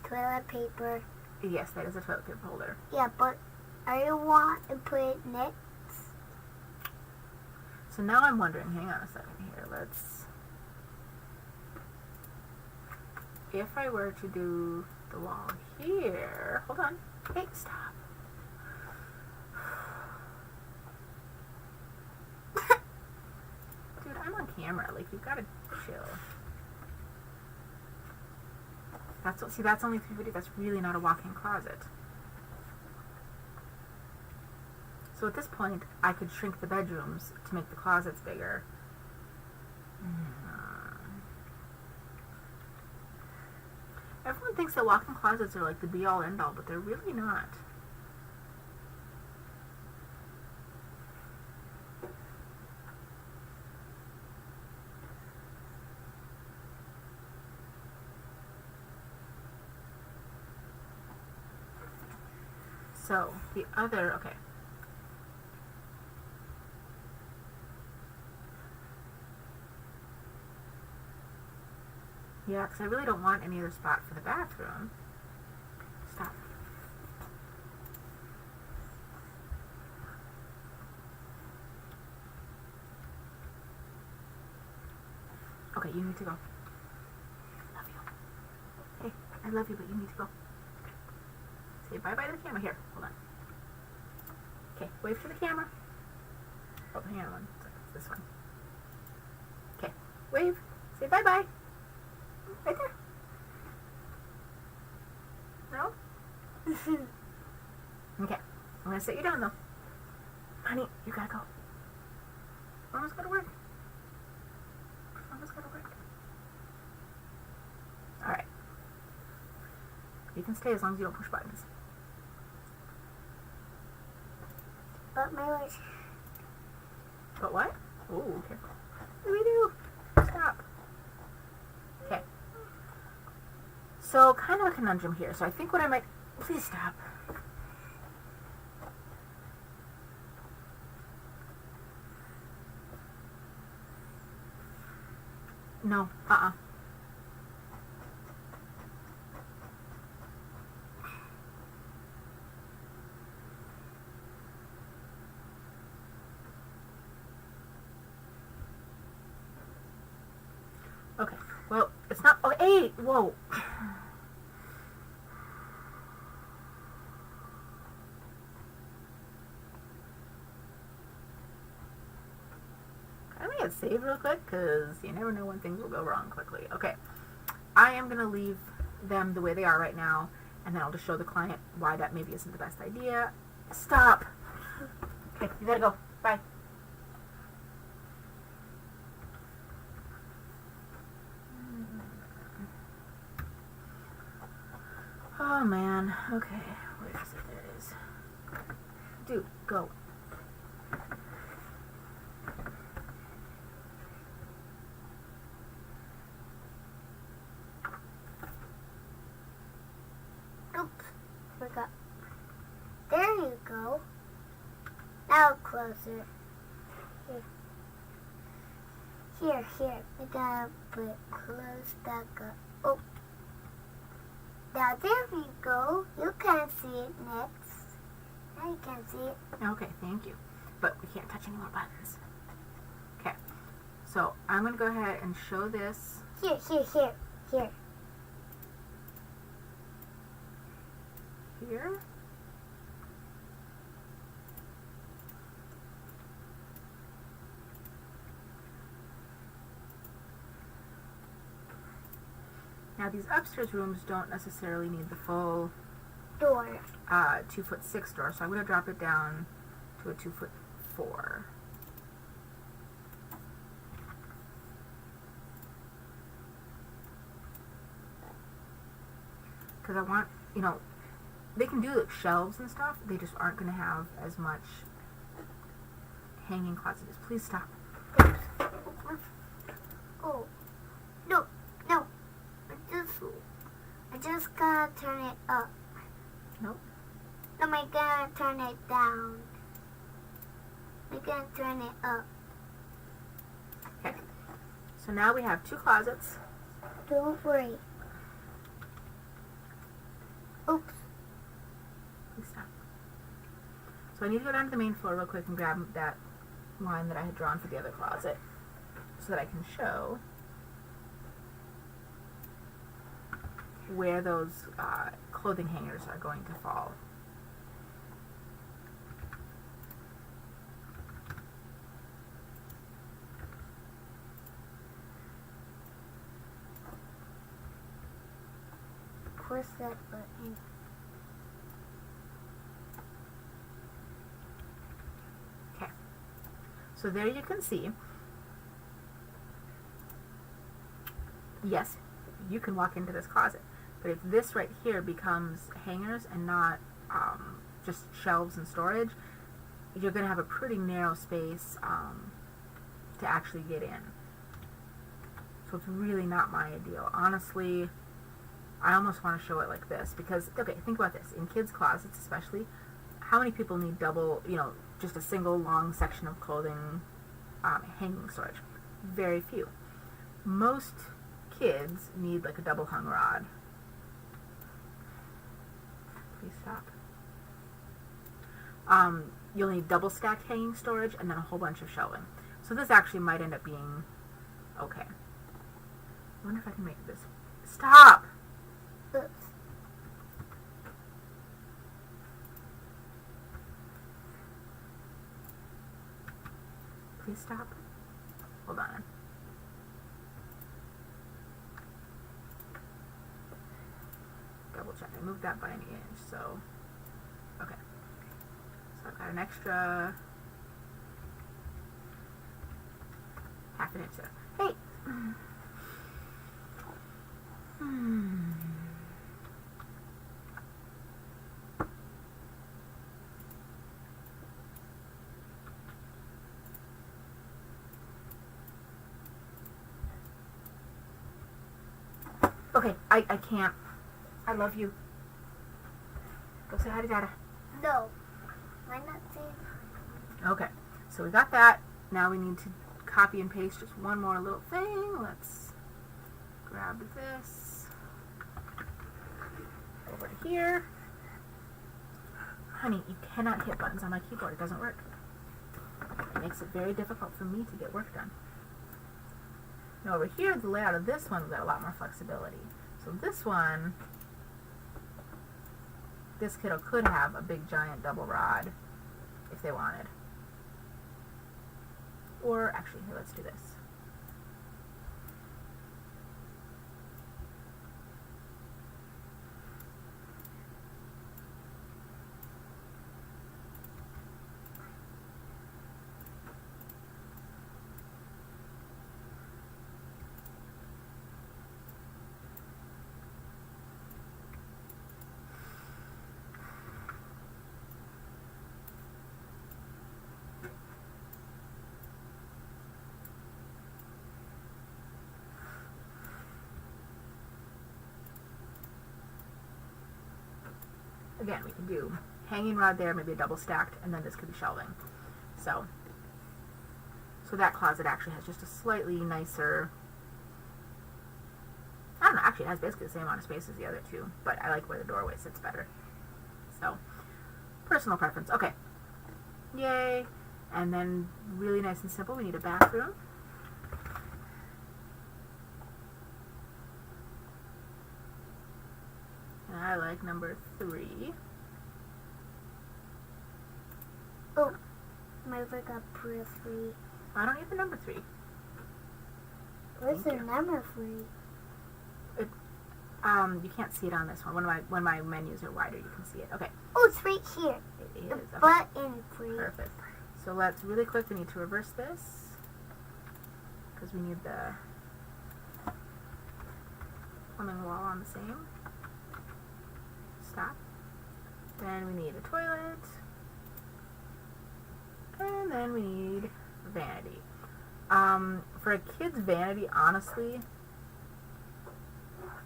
Toilet paper. Yes, that is a toilet paper holder. Yeah, but I want to put it next. So now I'm wondering, hang on a second here, let's... If I were to do the wall here... Hold on. Hey, stop. Dude, I'm on camera. Like, you've got to chill. That's only 3 feet. That's really not a walk-in closet. So at this point, I could shrink the bedrooms to make the closets bigger. Everyone thinks that walk-in closets are like the be-all, end-all, but they're really not. So, the other, okay. Yeah, because I really don't want any other spot for the bathroom. Stop. Okay, you need to go. Love you. Hey, I love you, but you need to go. Say bye-bye to the camera. Here, hold on. Okay, wave to the camera. Oh, hang on one second. It's this one. Okay, wave. Say bye-bye. Right there. No? Okay, I'm going to set you down, though. Honey, you gotta go. We're almost gotta work. Almost gotta work. Alright. You can stay as long as you don't push buttons. But my wish. But what? Ooh, careful. What do we do? Stop. Okay. So, kind of a conundrum here. So I think what I might... Please stop. No. Okay. Well, it's not... Oh, hey! Whoa! I'm gonna hit save real quick, because you never know when things will go wrong quickly. Okay. I am going to leave them the way they are right now, and then I'll just show the client why that maybe isn't the best idea. Stop! Okay, you gotta go. Bye. Oh, man. Okay. Where is it? There it is. Dude, go. Oops. Forgot. There you go. Now closer. Here. We're gonna put close back up. Oh. Now there we go. You can see it next. Now you can see it. Okay, thank you. But we can't touch any more buttons. Okay. So I'm going to go ahead and show this. Here. here. Now these upstairs rooms don't necessarily need the full Door. 2'6" door, so I'm going to drop it down to a 2'4". Because I want, you know, they can do like shelves and stuff, they just aren't going to have as much hanging closets. Please stop. Oh, no, no. I just gotta turn it up. Nope. No, I gotta turn it down. I gotta turn it up. Okay. So now we have 2 closets. Don't worry. Oops. Please stop. So I need to go down to the main floor real quick and grab that line that I had drawn for the other closet so that I can show where those clothing hangers are going to fall. Push that button. Okay. So there you can see. Yes, you can walk into this closet. But if this right here becomes hangers and not just shelves and storage, you're going to have a pretty narrow space to actually get in. So it's really not my ideal. Honestly, I almost want to show it like this because, okay, think about this. In kids' closets especially, how many people need double, you know, just a single long section of clothing hanging storage? Very few. Most kids need like a double hung rod. Please stop. You'll need double stacked hanging storage and then a whole bunch of shelving. So this actually might end up being okay. I wonder if I can make this. Stop! Oops. Please stop. Hold on. Double check. I moved that by an inch, so okay. So I've got an extra half an inch there. Hey! Okay, I can't. I love you. Go say hi to Dada. No. Why not say? Okay, so we got that. Now we need to copy and paste just one more little thing. Let's grab this over to here. Honey, you cannot hit buttons on my keyboard. It doesn't work. It makes it very difficult for me to get work done. Now over here, the layout of this one's got a lot more flexibility. So this one, this kiddo could have a big giant double rod if they wanted. Or actually, here, let's do this. Again, we can do hanging rod there, maybe a double stacked, and then this could be shelving. So that closet actually has just a slightly nicer, I don't know, actually it has basically the same amount of space as the other two, but I like where the doorway sits better. So, personal preference. Okay. Yay. And then, really nice and simple, we need a bathroom. And I like number 3. Oh, my work got three. I don't need the number 3. Where's the number 3? You can't see it on this one. When my menus are wider, you can see it. Okay. Oh, it's right here. It is. The Okay. button 3. Perfect. So let's really quick. We need to reverse this because we need the plumbing wall on the same. Stop. Then we need a toilet. And then we need vanity. For a kid's vanity, honestly,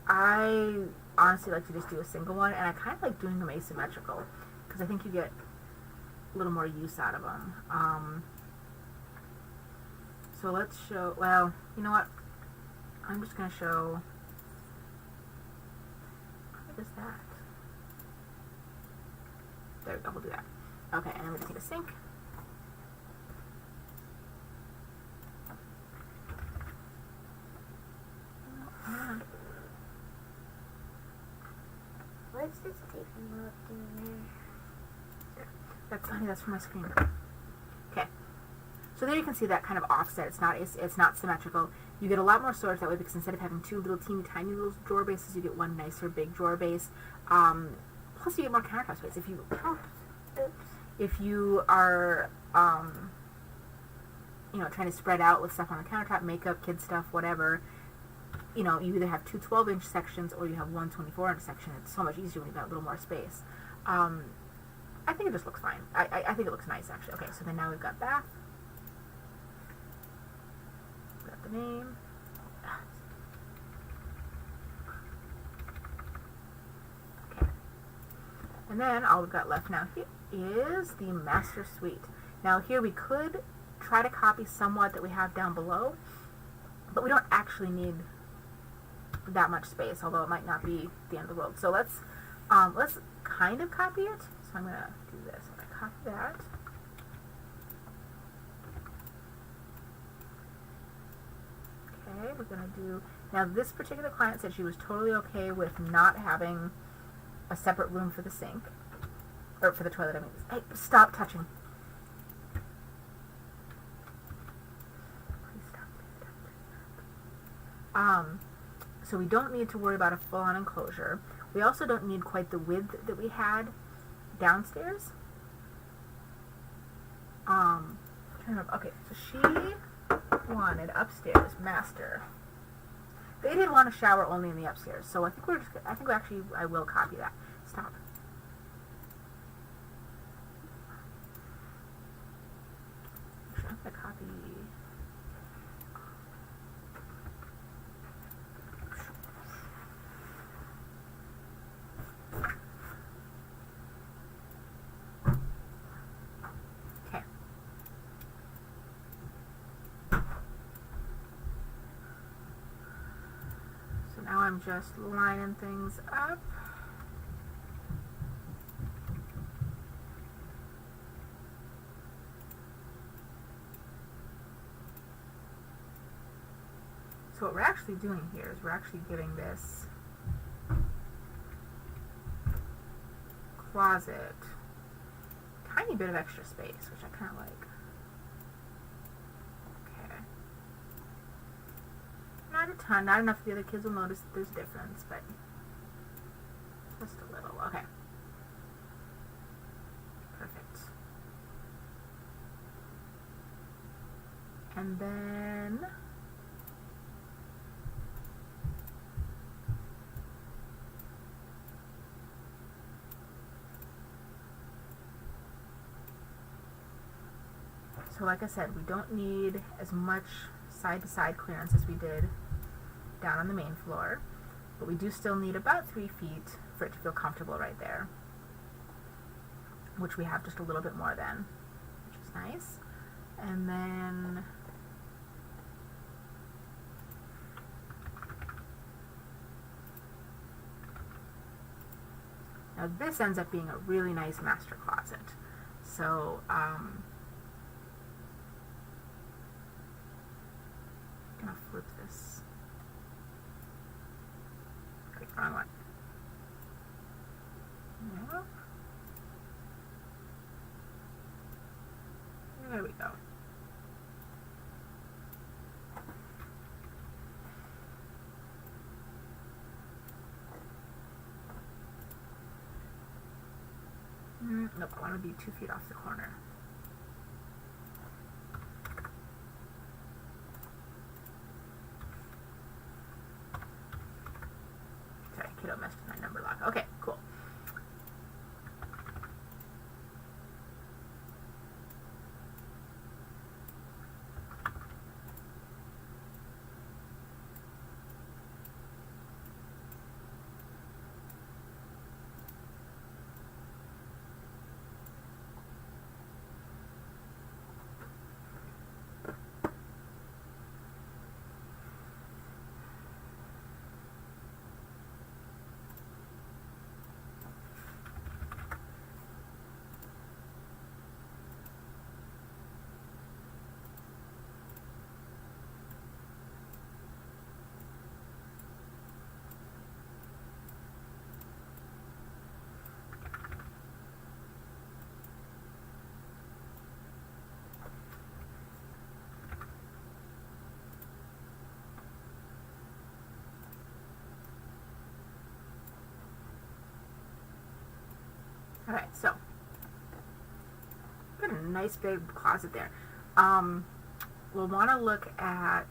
I honestly like to just do a single one, and I kind of like doing them asymmetrical because I think you get a little more use out of them. So let's show, well, you know what? I'm just going to show, what is that? There we go, we'll do that. Okay, and then we just need a sink. What's this taking up doing there? That's from my screen. Okay. So there you can see that kind of offset. It's not symmetrical. You get a lot more storage that way because instead of having 2 little teeny tiny little drawer bases, you get one nicer big drawer base. Plus you get more countertop space. If you are trying to spread out with stuff on the countertop, makeup, kid stuff, whatever, you either have 2 12-inch sections or you have one 24-inch section. It's so much easier when you've got a little more space. I think it just looks fine. I think it looks nice, actually. Okay, so then now we've got bath. Got the name. Okay. And then all we've got left now here is the master suite. Now here we could try to copy somewhat that we have down below, but we don't actually need that much space, although it might not be the end of the world. So let's kind of copy it. So I'm going to do this. I'm going to copy that. Okay, we're going to do, now this particular client said she was totally okay with not having a separate room for the sink, or for the toilet, I mean. Hey, stop touching. Please stop. So we don't need to worry about a full-on enclosure. We also don't need quite the width that we had downstairs. Okay, so she wanted upstairs master. They did want a shower only in the upstairs, so I think I will copy that. Stop. Actually, I'm gonna copy. Now I'm just lining things up. So what we're actually doing here is we're actually giving this closet a tiny bit of extra space, which I kind of like. Not a ton, not enough the other kids will notice that there's a difference, but just a little. Okay. Perfect. And then so like I said, we don't need as much side-to-side clearance as we did down on the main floor, but we do still need about 3 feet for it to feel comfortable right there, which we have just a little bit more than, which is nice. And then now this ends up being a really nice master closet. So I'm gonna flip this. Okay, wrong one. Yep. There we go. Nope, I want to be 2 feet off the corner. Sorry, kiddo messed with my number lock. Okay, cool. Okay, so got a nice big closet there. We'll want to look at,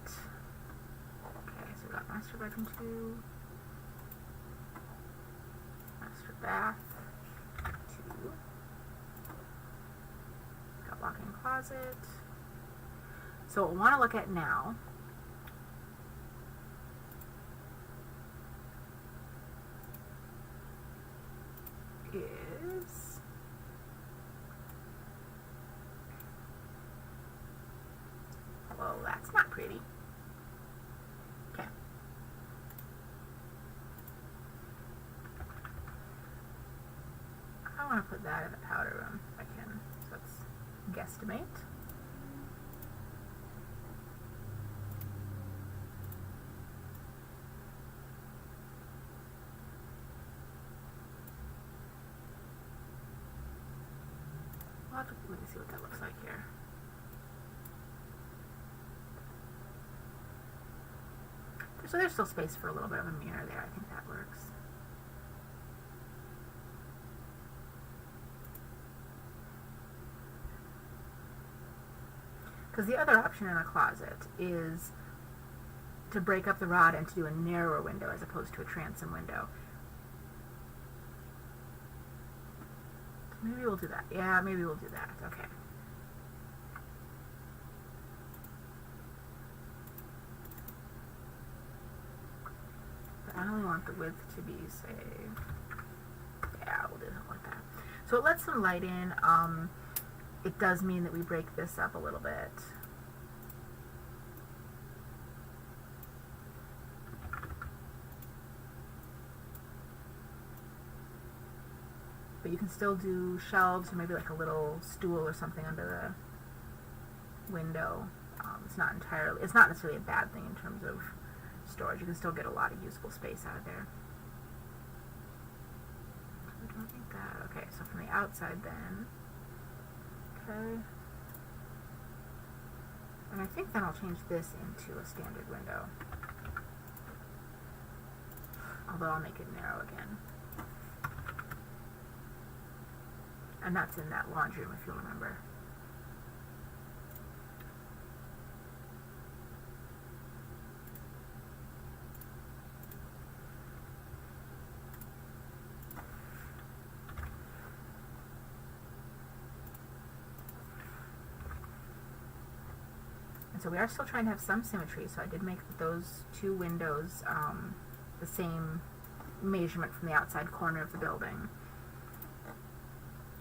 okay, so we got master bedroom 2, master bath 2, got walk-in closet. So what we'll want to look at now is well, that's not pretty. Okay. I want to put that in the powder room if I can. So let's guesstimate. Let me see what that looks like here. So there's still space for a little bit of a mirror there. I think that works. Because the other option in a closet is to break up the rod and to do a narrower window as opposed to a transom window. Maybe we'll do that. Yeah, maybe we'll do that. Okay. But I only want the width to be, say, yeah, we'll do something like that. So it lets some light in. It does mean that we break this up a little bit. But you can still do shelves or maybe like a little stool or something under the window. It's not necessarily a bad thing in terms of storage. You can still get a lot of usable space out of there. I don't think that. Okay, so from the outside then. Okay. And I think then I'll change this into a standard window. Although I'll make it narrow again. And that's in that laundry room, if you'll remember. And so we are still trying to have some symmetry, so I did make those two windows the same measurement from the outside corner of the building.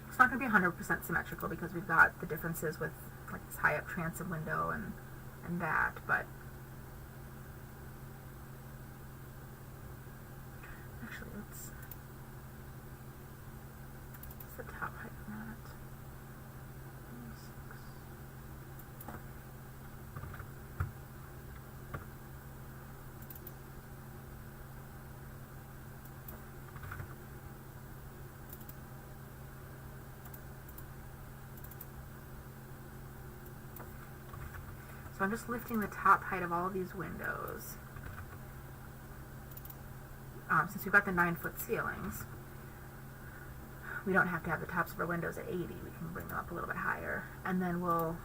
It's not going to be 100% symmetrical because we've got the differences with like this high up transom window and that, but actually what's the top height of that? 26. So I'm just lifting the top height of all of these windows. Since we've got the 9-foot ceilings, we don't have to have the tops of our windows at 80. We can bring them up a little bit higher. And then we'll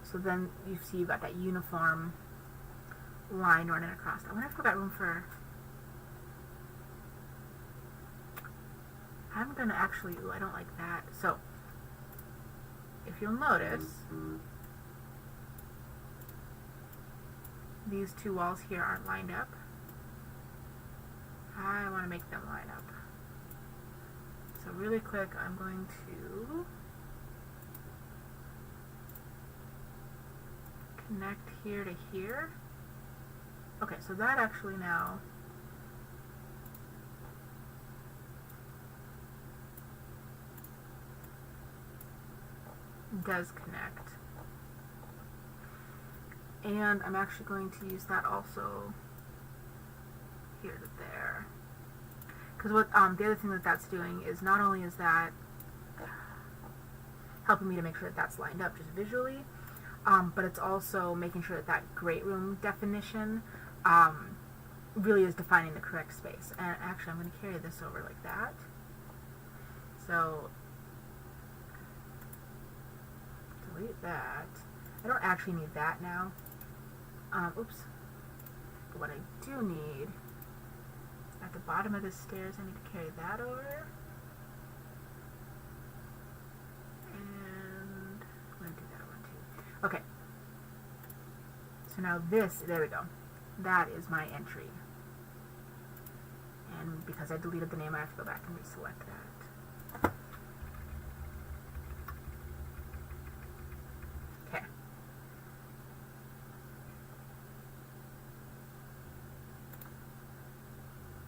so then you see you've got that uniform line running across. I wonder if we've got room for... I'm going to actually... Ooh, I don't like that. So, if you'll notice, these two walls here aren't lined up. I want to make them line up. So really quick, I'm going to connect here to here. Okay, so that actually now does connect. And I'm actually going to use that also here to there. Because what the other thing that that's doing is not only is that helping me to make sure that that's lined up just visually, but it's also making sure that that great room definition really is defining the correct space. And actually I'm going to carry this over like that. So delete that. I don't actually need that now. Oops. But what I do need, at the bottom of the stairs, I need to carry that over. And I'm going to do that one too. Okay. So now this, there we go. That is my entry. And because I deleted the name, I have to go back and reselect that. Okay.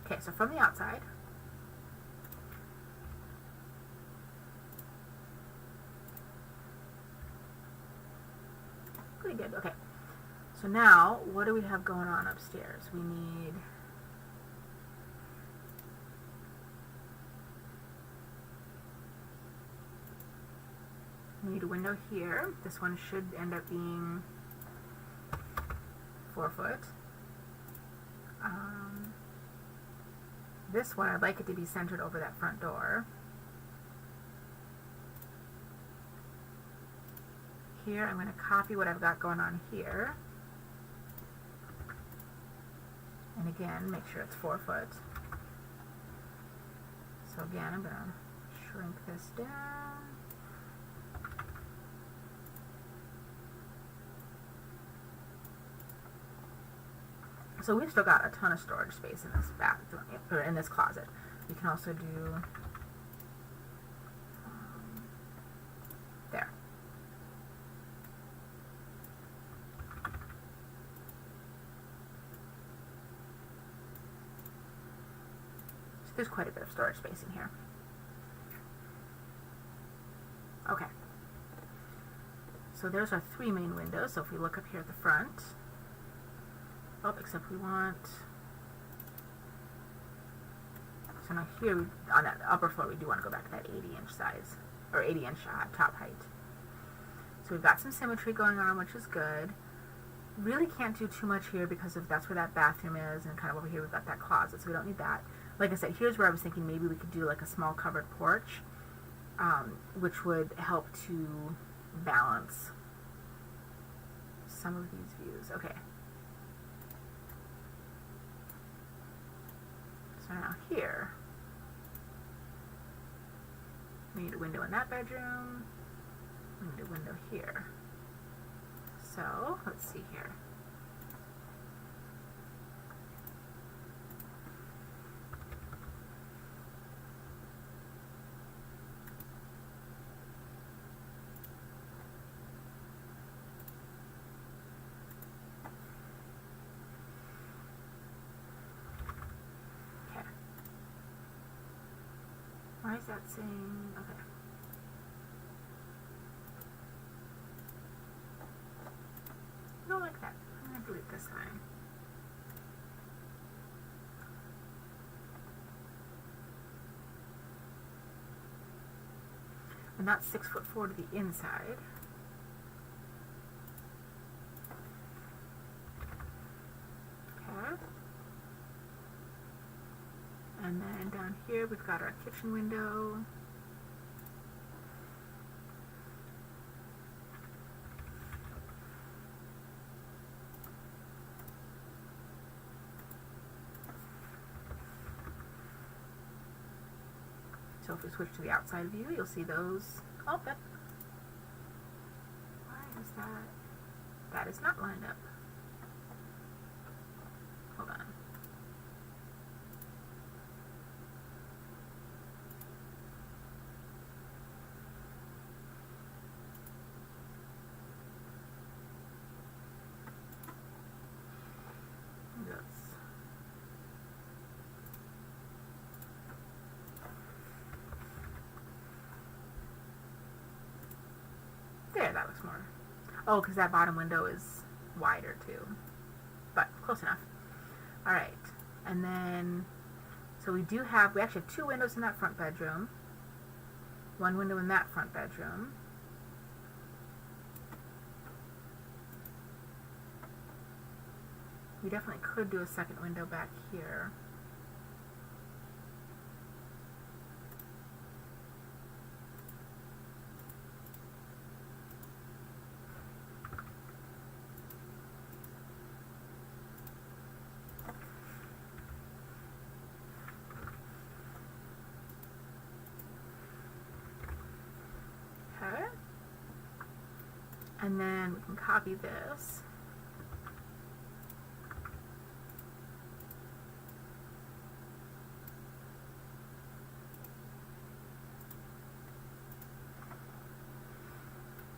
Okay, so from the outside, pretty good. Okay. So now, what do we have going on upstairs? We need a window here. This one should end up being 4 foot. This one, I'd like it to be centered over that front door. Here, I'm going to copy what I've got going on here. And again, make sure it's 4 foot. So again, I'm going to shrink this down. So we've still got a ton of storage space in this bathroom, or in this closet. You can also do there. So there's quite a bit of storage space in here. Okay. So there's our 3 main windows. So if we look up here at the front, oh, except we want, so now here, on that upper floor, we do want to go back to that 80-inch size, or 80-inch top height. So we've got some symmetry going on, which is good. Really can't do too much here because that's where that bathroom is, and kind of over here we've got that closet, so we don't need that. Like I said, here's where I was thinking maybe we could do like a small covered porch, which would help to balance some of these views. Okay. So now here, we need a window in that bedroom, we need a window here. So, let's see here. Why is that saying, okay. I don't like that. I'm going to delete this line. And that's 6'4" to the inside. Okay. And then down here we've got our kitchen window. So if we switch to the outside view, you'll see those. Oh, that. Why is that? That is not lined up. Hold on. Yes. There, that looks more. Oh, because that bottom window is wider too. But close enough. Alright. And then, so we actually have 2 windows in that front bedroom. 1 window in that front bedroom. We definitely could do a second window back here. Okay. And then we can copy this.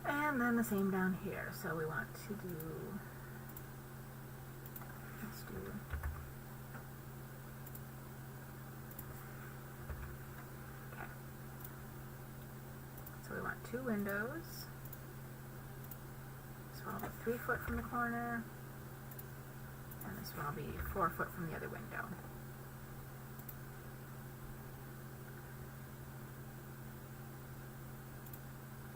And then the same down here. So we want to do, let's do, okay. So we want 2 windows. This one will be 3 foot from the corner. And this one will be 4 foot from the other window.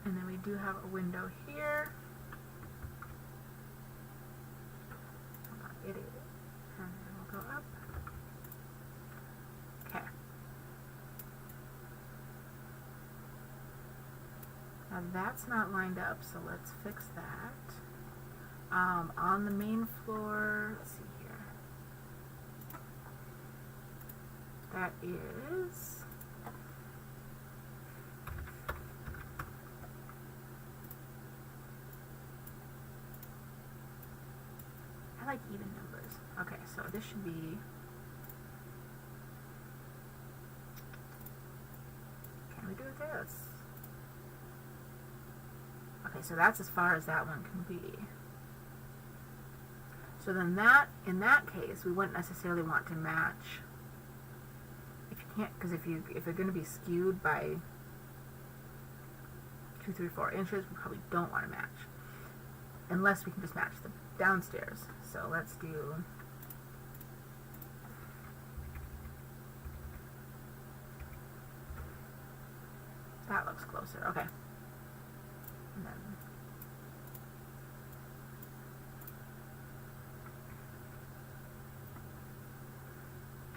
And then we do have a window here. It is. And then we'll go up. Okay. Now that's not lined up, so let's fix that. On the main floor, let's see here. That is... I like even numbers. Okay, so this should be... Can we do this? Okay, so that's as far as that one can be. So then in that case, we wouldn't necessarily want to match. If you can't, because if you're going to be skewed by 2, 3, 4 inches, we probably don't want to match. Unless we can just match the downstairs. So let's do... That looks closer. Okay.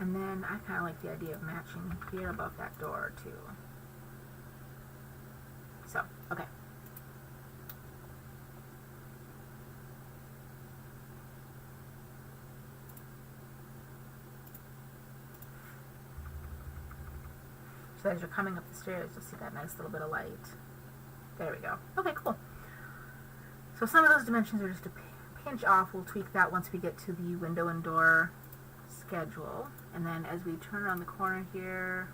And then I kind of like the idea of matching here above that door too. So, okay. So as you're coming up the stairs, you'll see that nice little bit of light. There we go. Okay, cool. So some of those dimensions are just a pinch off. We'll tweak that once we get to the window and door schedule. And then as we turn around the corner here,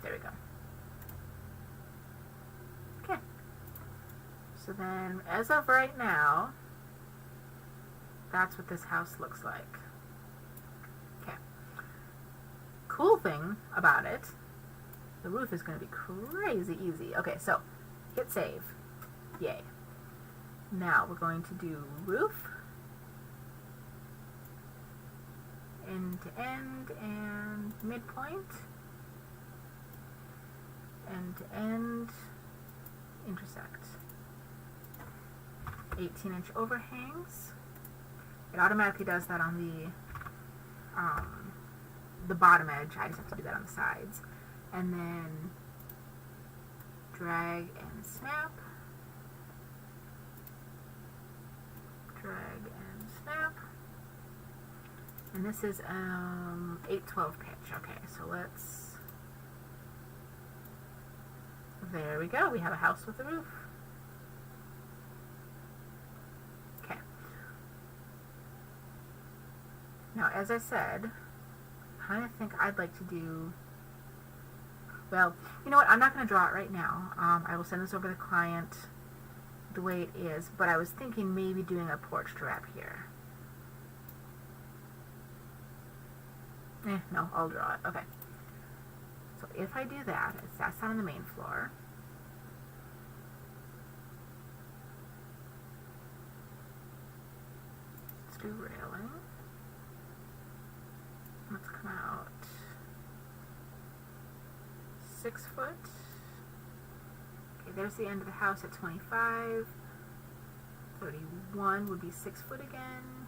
there we go. Okay. So then, as of right now, that's what this house looks like. Okay. Cool thing about it, the roof is going to be crazy easy. Okay, so hit save. Yay. Now we're going to do roof. end to end and midpoint, end to end, intersect. 18-inch overhangs. It automatically does that on the bottom edge. I just have to do that on the sides. And then drag and snap. Drag and snap. And this is 8/12 pitch. Okay, so let's, there we go. We have a house with a roof. Okay. Now, as I said, I kind of think I'd like to do, well, you know what? I'm not going to draw it right now. I will send this over to the client the way it is, but I was thinking maybe doing a porch to wrap here. No, I'll draw it. Okay. So if I do that, that's on the main floor. Let's do railing. Let's come out 6 foot. Okay, there's the end of the house at 25. 31 would be 6 foot again.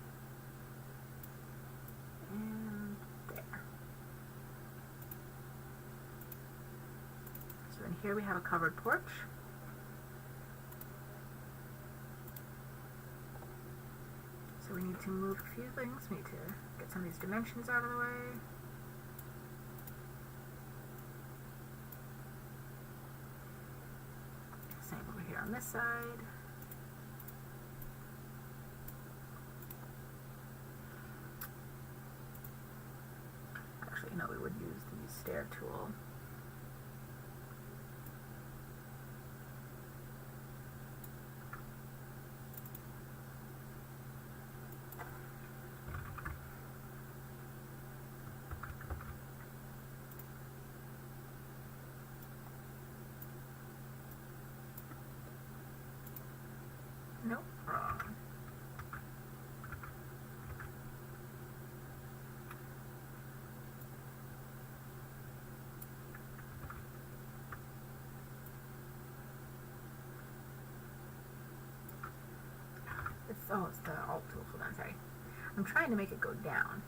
And there. So then here we have a covered porch. So we need to move a few things. We need to get some of these dimensions out of the way. Same over here on this side. Actually, no, we would use the stair tool. Nope, wrong. It's the Alt tool. Hold on, sorry. I'm trying to make it go down,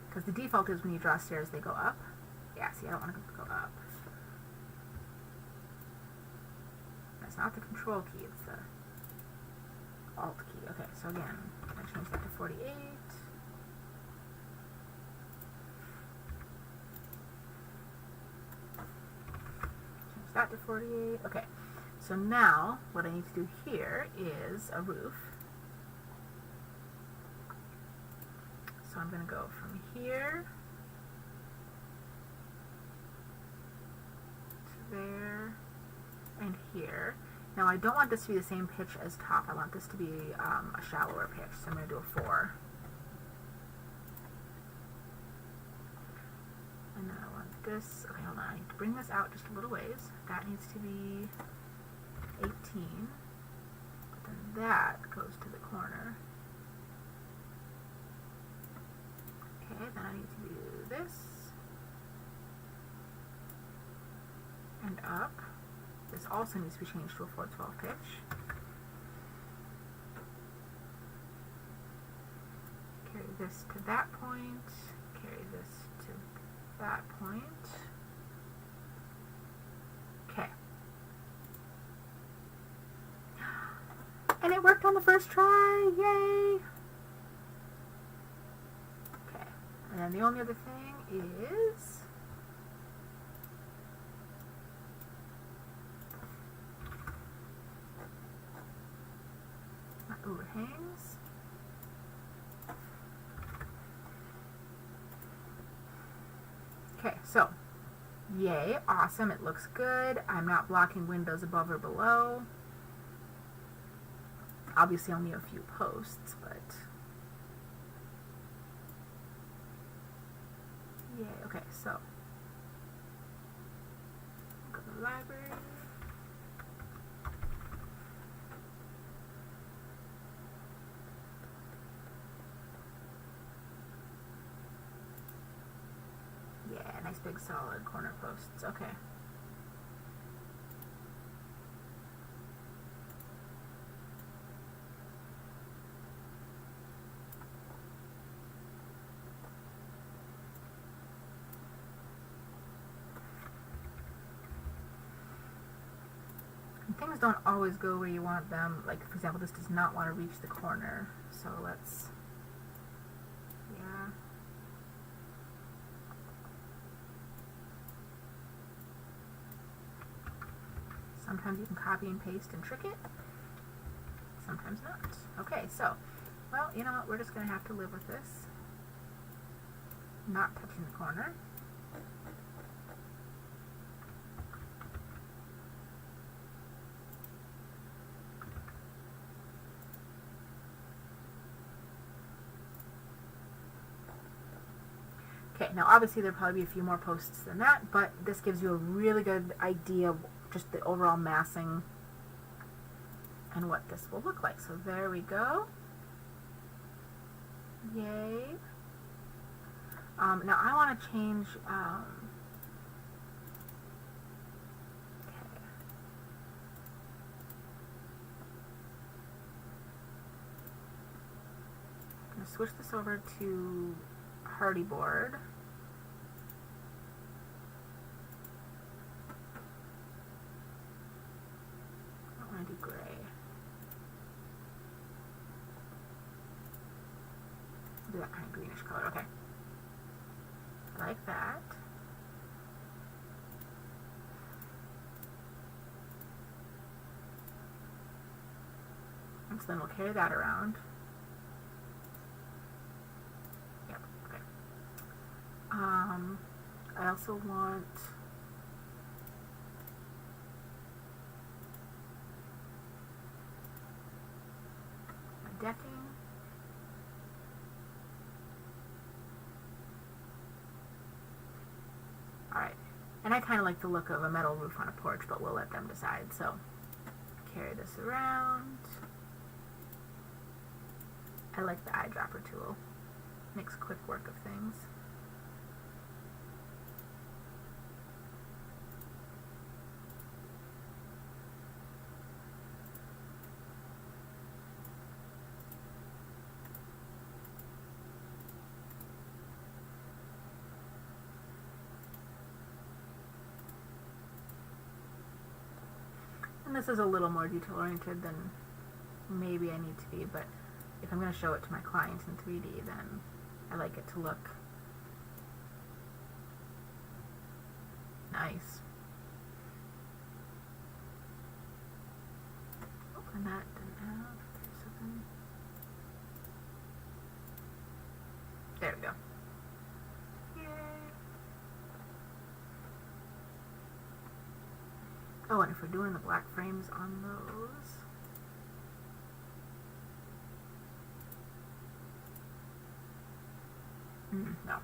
because the default is when you draw stairs, they go up. Yeah, see, I don't want to go up. That's not the control key, it's the Alt key. Okay, so again, I change that to 48. Change that to 48. Okay, so now what I need to do here is a roof. So I'm going to go from here to there and here. Now I don't want this to be the same pitch as top. I want this to be a shallower pitch, so I'm going to do a 4. And then I want this, okay, hold on, I need to bring this out just a little ways. That needs to be 18. But then that goes to the corner. Okay, then I need to do this. And up. This also needs to be changed to a 4/12 pitch. Carry this to that point. Carry this to that point. Okay. And it worked on the first try! Yay! Okay. And then the only other thing is overhangs. Okay, so yay, awesome, it looks good. I'm not blocking windows above or below. Obviously only a few posts, but yay. Okay, so go to the library. Yeah, nice big solid corner posts. Okay. And things don't always go where you want them. Like, for example, this does not want to reach the corner. So let's, yeah. Sometimes you can copy and paste and trick it. Sometimes not. Okay, so, well, you know what? We're just going to have to live with this. Not touching the corner. Okay, now obviously there'll probably be a few more posts than that, but this gives you a really good idea of just the overall massing and what this will look like. So there we go. Yay. Now I want to change, okay. I'm going to switch this over to Hardy board. I want to do gray. Do that kind of greenish color. Okay. I like that. And so then we'll carry that around. Yep, okay. I also want my decking. Alright, and I kind of like the look of a metal roof on a porch, but we'll let them decide. So, carry this around. I like the eyedropper tool. Makes quick work of things. And this is a little more detail oriented than maybe I need to be, but if I'm going to show it to my clients in 3D, then I like it to look nice. Oh, and that didn't have something. There we go. Yay. Oh, and if we're doing the black frames on those, no.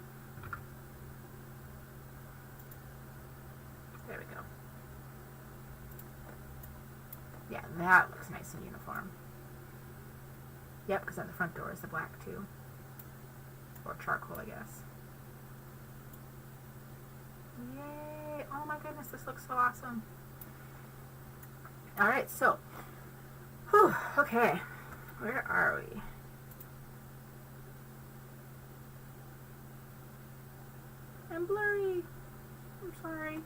There we go. Yeah, that looks nice and uniform. Yep, because at the front door is the black too. Or charcoal, I guess. Yay! Oh my goodness, this looks so awesome. Alright, so, whew, okay, where are we? I'm blurry. I'm sorry.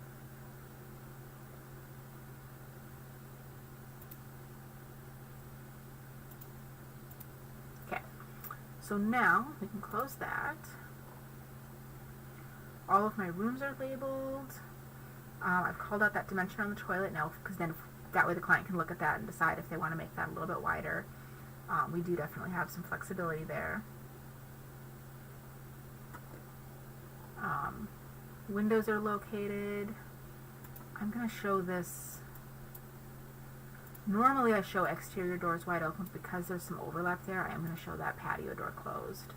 Okay, so now we can close that. All of my rooms are labeled. I've called out that dimension on the toilet now, because then that way the client can look at that and decide if they want to make that a little bit wider. We do definitely have some flexibility there. Windows are located. I'm going to show this. Normally I show exterior doors wide open, but because there's some overlap there, I am going to show that patio door closed.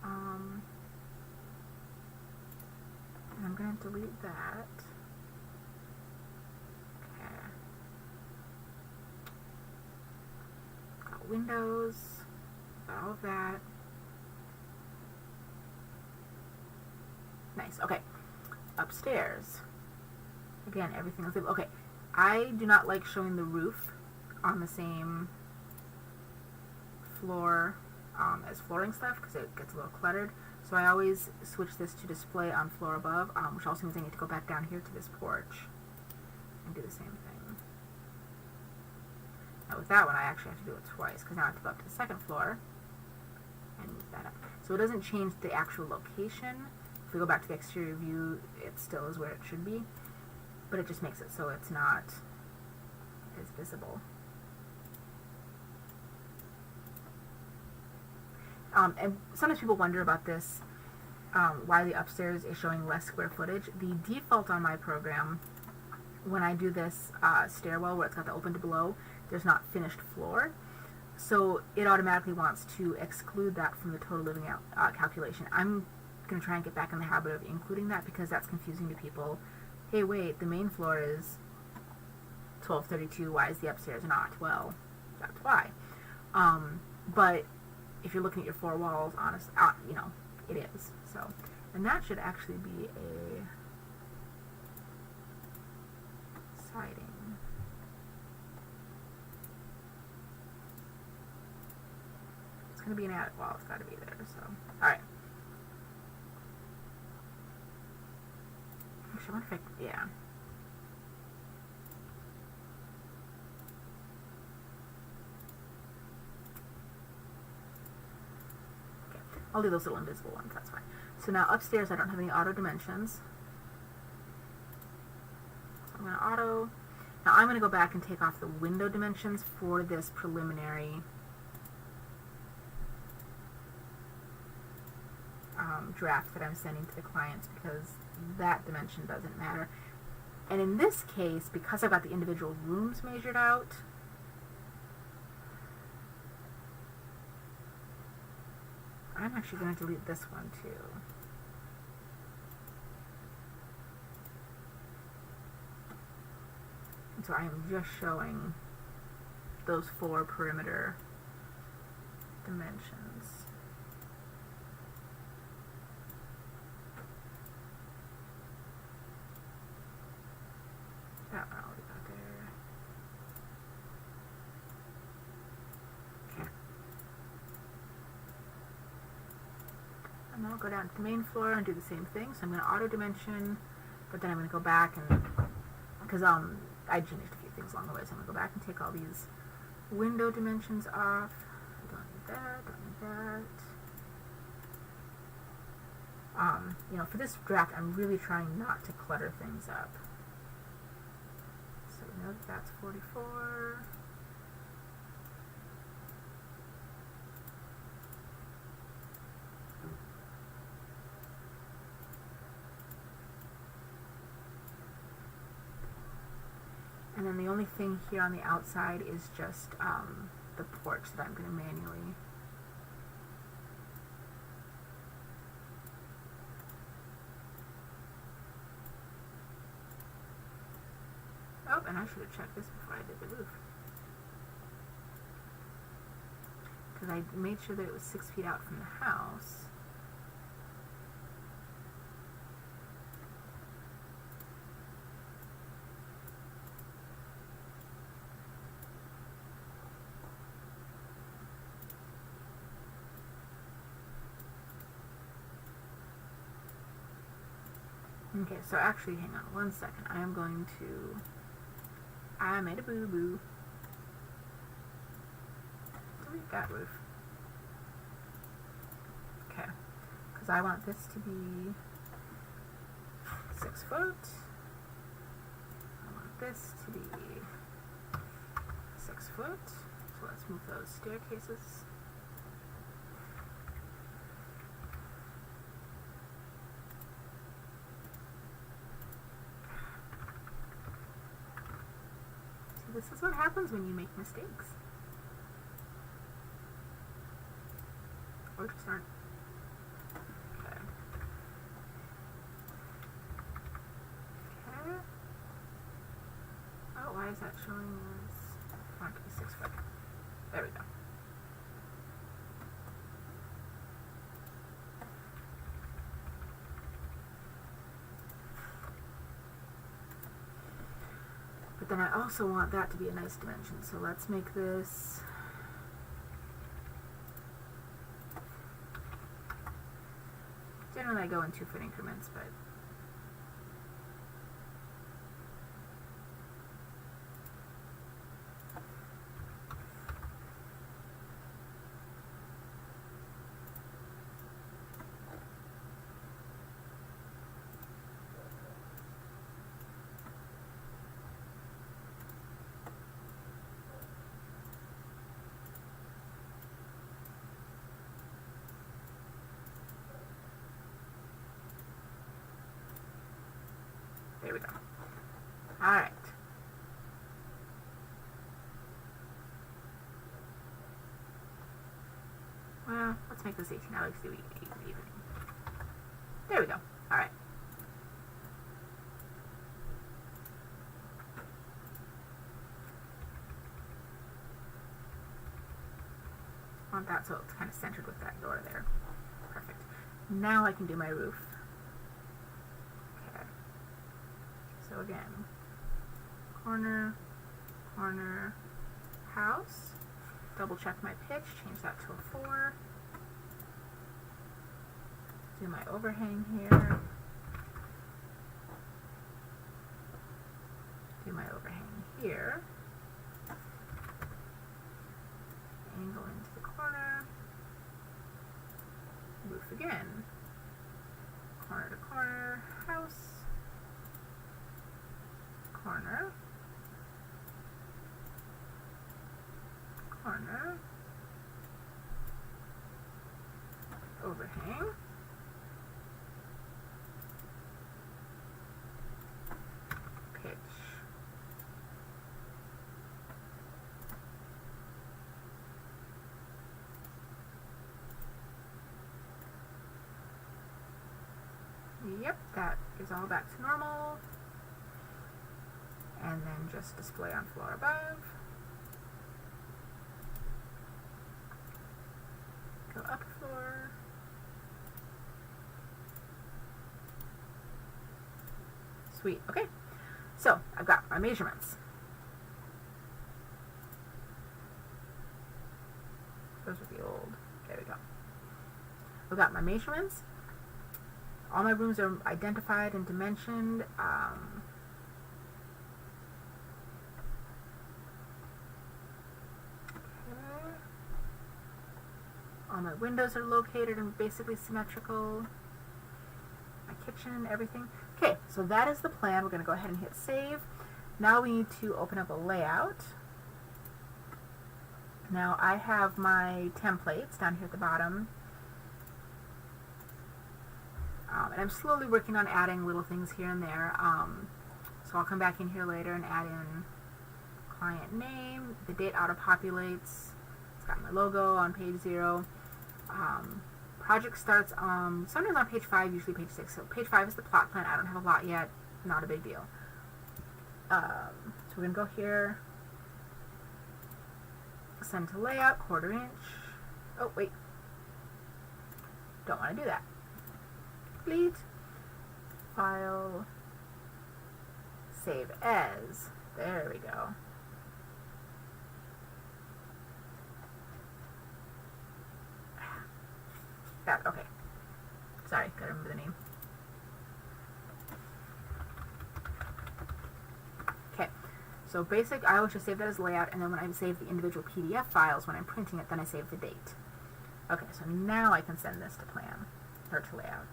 And I'm going to delete that. Okay. Got windows, got all of that. Nice. Okay. upstairs, again, everything is labeled. Okay, I do not like showing the roof on the same floor as flooring stuff because it gets a little cluttered. So I always switch this to display on floor above, which also means I need to go back down here to this porch and do the same thing. Now with that one, I actually have to do it twice because now I have to go up to the second floor and move that up. So it doesn't change the actual location. If we go back to the exterior view, it still is where it should be, but it just makes it so it's not as visible. And sometimes people wonder about this, why the upstairs is showing less square footage. The default on my program, when I do this stairwell where it's got the open to below, there's not finished floor. So it automatically wants to exclude that from the total living out calculation. I'm going to try and get back in the habit of including that because that's confusing to people. Hey, wait, the main floor is 1232. Why is the upstairs not? Well, that's why. But if you're looking at your four walls, you know, it is. So, and that should actually be a siding. It's going to be an attic wall. It's got to be there. So, all right. Actually, I wonder if yeah. I'll do those little invisible ones, that's fine. So now upstairs I don't have any auto dimensions. So I'm going to auto. Now I'm going to go back and take off the window dimensions for this preliminary draft that I'm sending to the clients because that dimension doesn't matter. And in this case, because I've got the individual rooms measured out, I'm actually going to delete this one too. And so I am just showing those 4 perimeter dimensions. That one I'll leave out there. Okay. And then I'll go down to the main floor and do the same thing. So I'm going to auto dimension, but then I'm going to go back and, because I changed a few things along the way, so I'm going to go back and take all these window dimensions off. Don't need that, don't need that. You know, for this draft, I'm really trying not to clutter things up. So we know that that's 44. And then the only thing here on the outside is just the porch that I'm going to manually. Oh, and I should have checked this before I did the roof. Because I made sure that it was 6 feet out from the house. Okay, so actually, hang on one second. I am going to... I made a boo-boo. Delete that roof. Okay, because I want this to be 6 foot. I want this to be 6 foot. So let's move those staircases. This is what happens when you make mistakes. Or just aren't. Okay. Okay. Oh, why is that showing as... I want it to be 6 foot. There we go. But then I also want that to be a nice dimension. So let's make this... Generally I go in 2-foot increments, but... There we go. All right. Well, let's make this 18. I like to do evening. There we go. All right. Want that so it's kind of centered with that door there. Perfect. Now I can do my roof. So again, corner, corner, house, double check my pitch, change that to a 4, do my overhang here, do my overhang here, angle into the corner, roof again, corner to corner, house, corner, corner, overhang, pitch, yep, that is all back to normal. And then just display on floor above. Go up a floor. Sweet, okay. So I've got my measurements. Those are the old, there we go. I've got my measurements. All my rooms are identified and dimensioned. All my windows are located and basically symmetrical. My kitchen, everything. Okay, so that is the plan. We're going to go ahead and hit save. Now we need to open up a layout. Now I have my templates down here at the bottom. And I'm slowly working on adding little things here and there. So I'll come back in here later and add in client name. The date auto-populates. It's got my logo on page 0. Project starts sometimes on page 5, usually page 6. So page 5 is the plot plan. I don't have a lot yet. Not a big deal. So we're going to go here. Send to layout, 1/4 inch. Oh, wait. Don't want to do that. Complete. File. Save as. There we go. That, okay. Sorry, gotta remember the name. Okay, so basic, I always just save that as layout, and then when I save the individual PDF files, when I'm printing it, then I save the date. Okay, so now I can send this to plan, or to layout.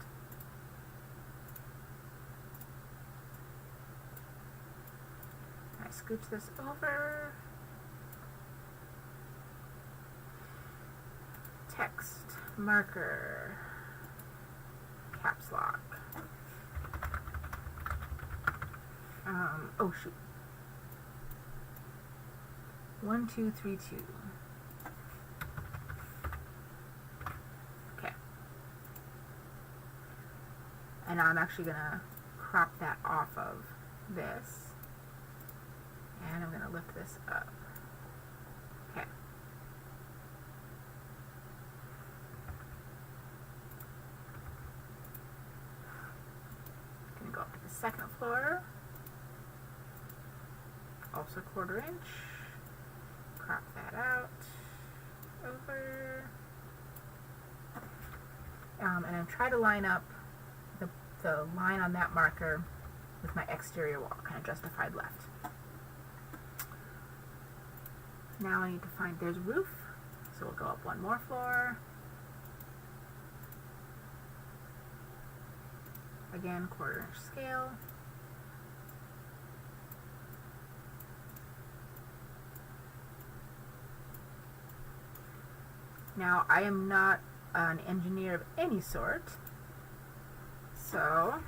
I scooch this over. Text, marker, caps lock. Oh shoot. 1, 2, 3, 2. Okay. And I'm actually gonna crop that off of this. And I'm gonna lift this up. Okay. Gonna go up to the second floor. also 1/4 inch. Crop that out, over, and then try to line up the line on that marker with my exterior wall, kind of justified left. Now I need to find, there's roof, so we'll go up 1 more floor. Again, 1/4 inch scale. Now, I am not an engineer of any sort, so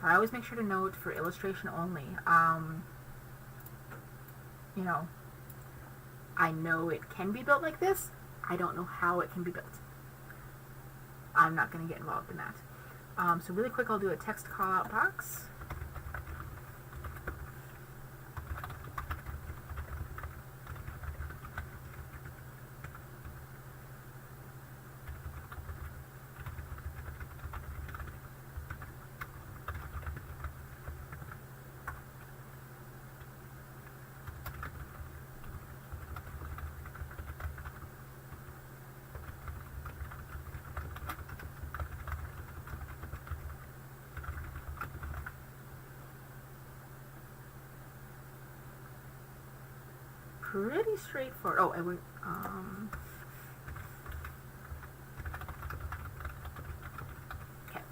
I always make sure to note for illustration only. You know, I know it can be built like this. I don't know how it can be built. I'm not going to get involved in that. So really quick, I'll do a text call out box. Pretty straightforward. Oh, I would, okay.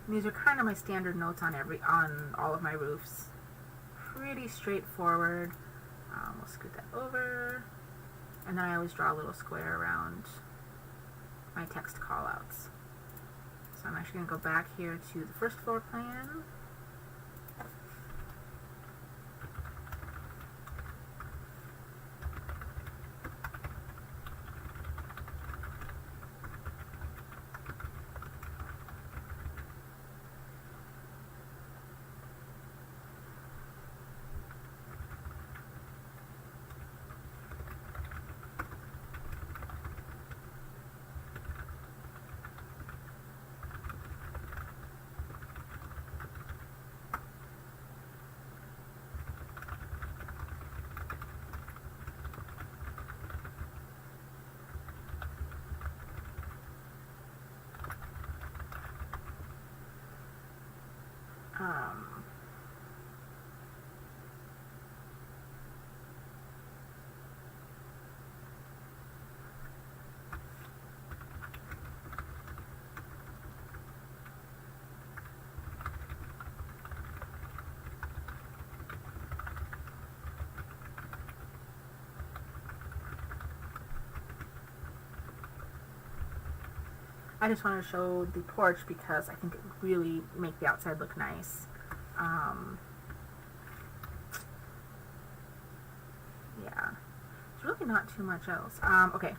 These are kind of my standard notes on all of my roofs. Pretty straightforward. We'll scoot that over, and then I always draw a little square around my text callouts. So I'm actually going to go back here to the first floor plan. I just want to show the porch because I think it would really make the outside look nice. Yeah, it's really not too much else. Okay.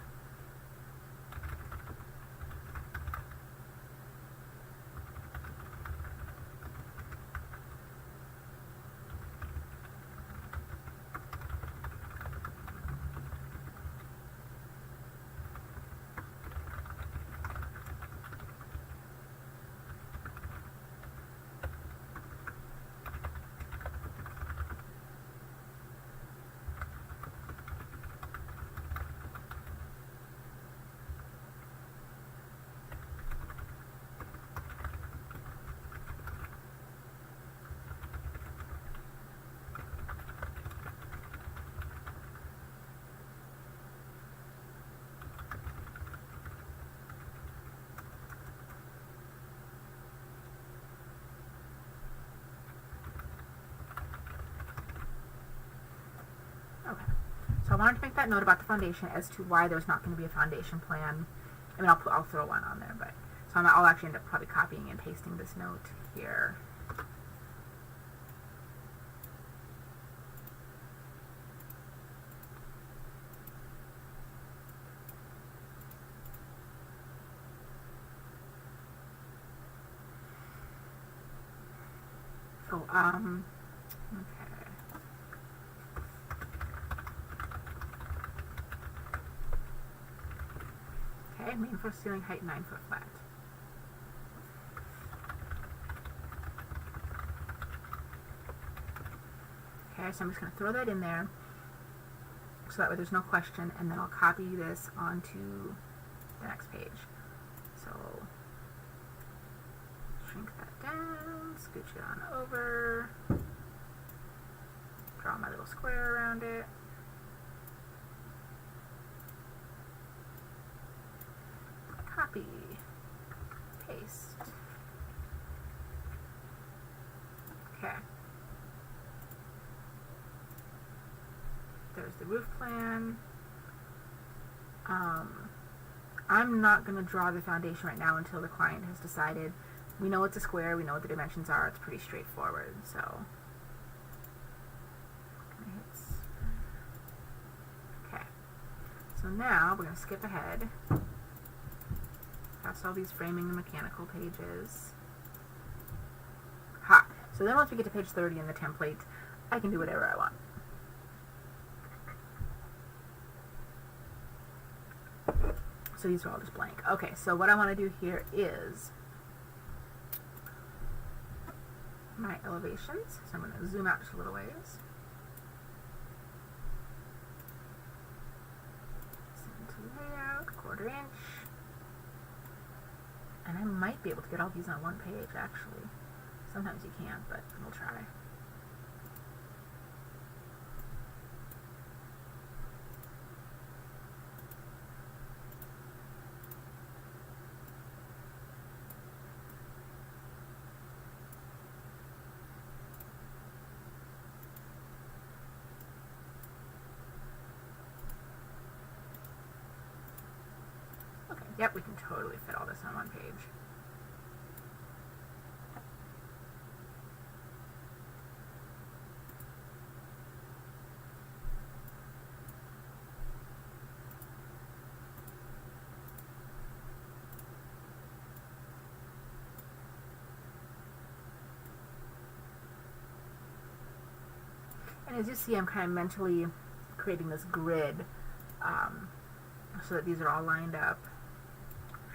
Okay, so I wanted to make that note about the foundation as to why there's not going to be a foundation plan. I mean, I'll throw one on there, but so I'll actually end up probably copying and pasting this note here. Oh, okay. Okay, main floor ceiling height 9 foot flat. Okay, so I'm just going to throw that in there so that way there's no question, and then I'll copy this onto the next page. So shrink that down, scooch it on over, draw my little square around it. Copy, paste. Okay. There's the roof plan. I'm not going to draw the foundation right now until the client has decided. We know it's a square, we know what the dimensions are, it's pretty straightforward, so. Okay. So now we're going to skip ahead. Past all these framing and mechanical pages. Ha! So then once we get to page 30 in the template, I can do whatever I want. So these are all just blank. Okay, so what I want to do here is my elevations. So I'm going to zoom out just a little ways. Send to layout, 1/4 inch. And I might be able to get all these on one page, actually. Sometimes you can't, but we'll try. Yep, we can totally fit all this on one page. And as you see, I'm kind of mentally creating this grid so that these are all lined up.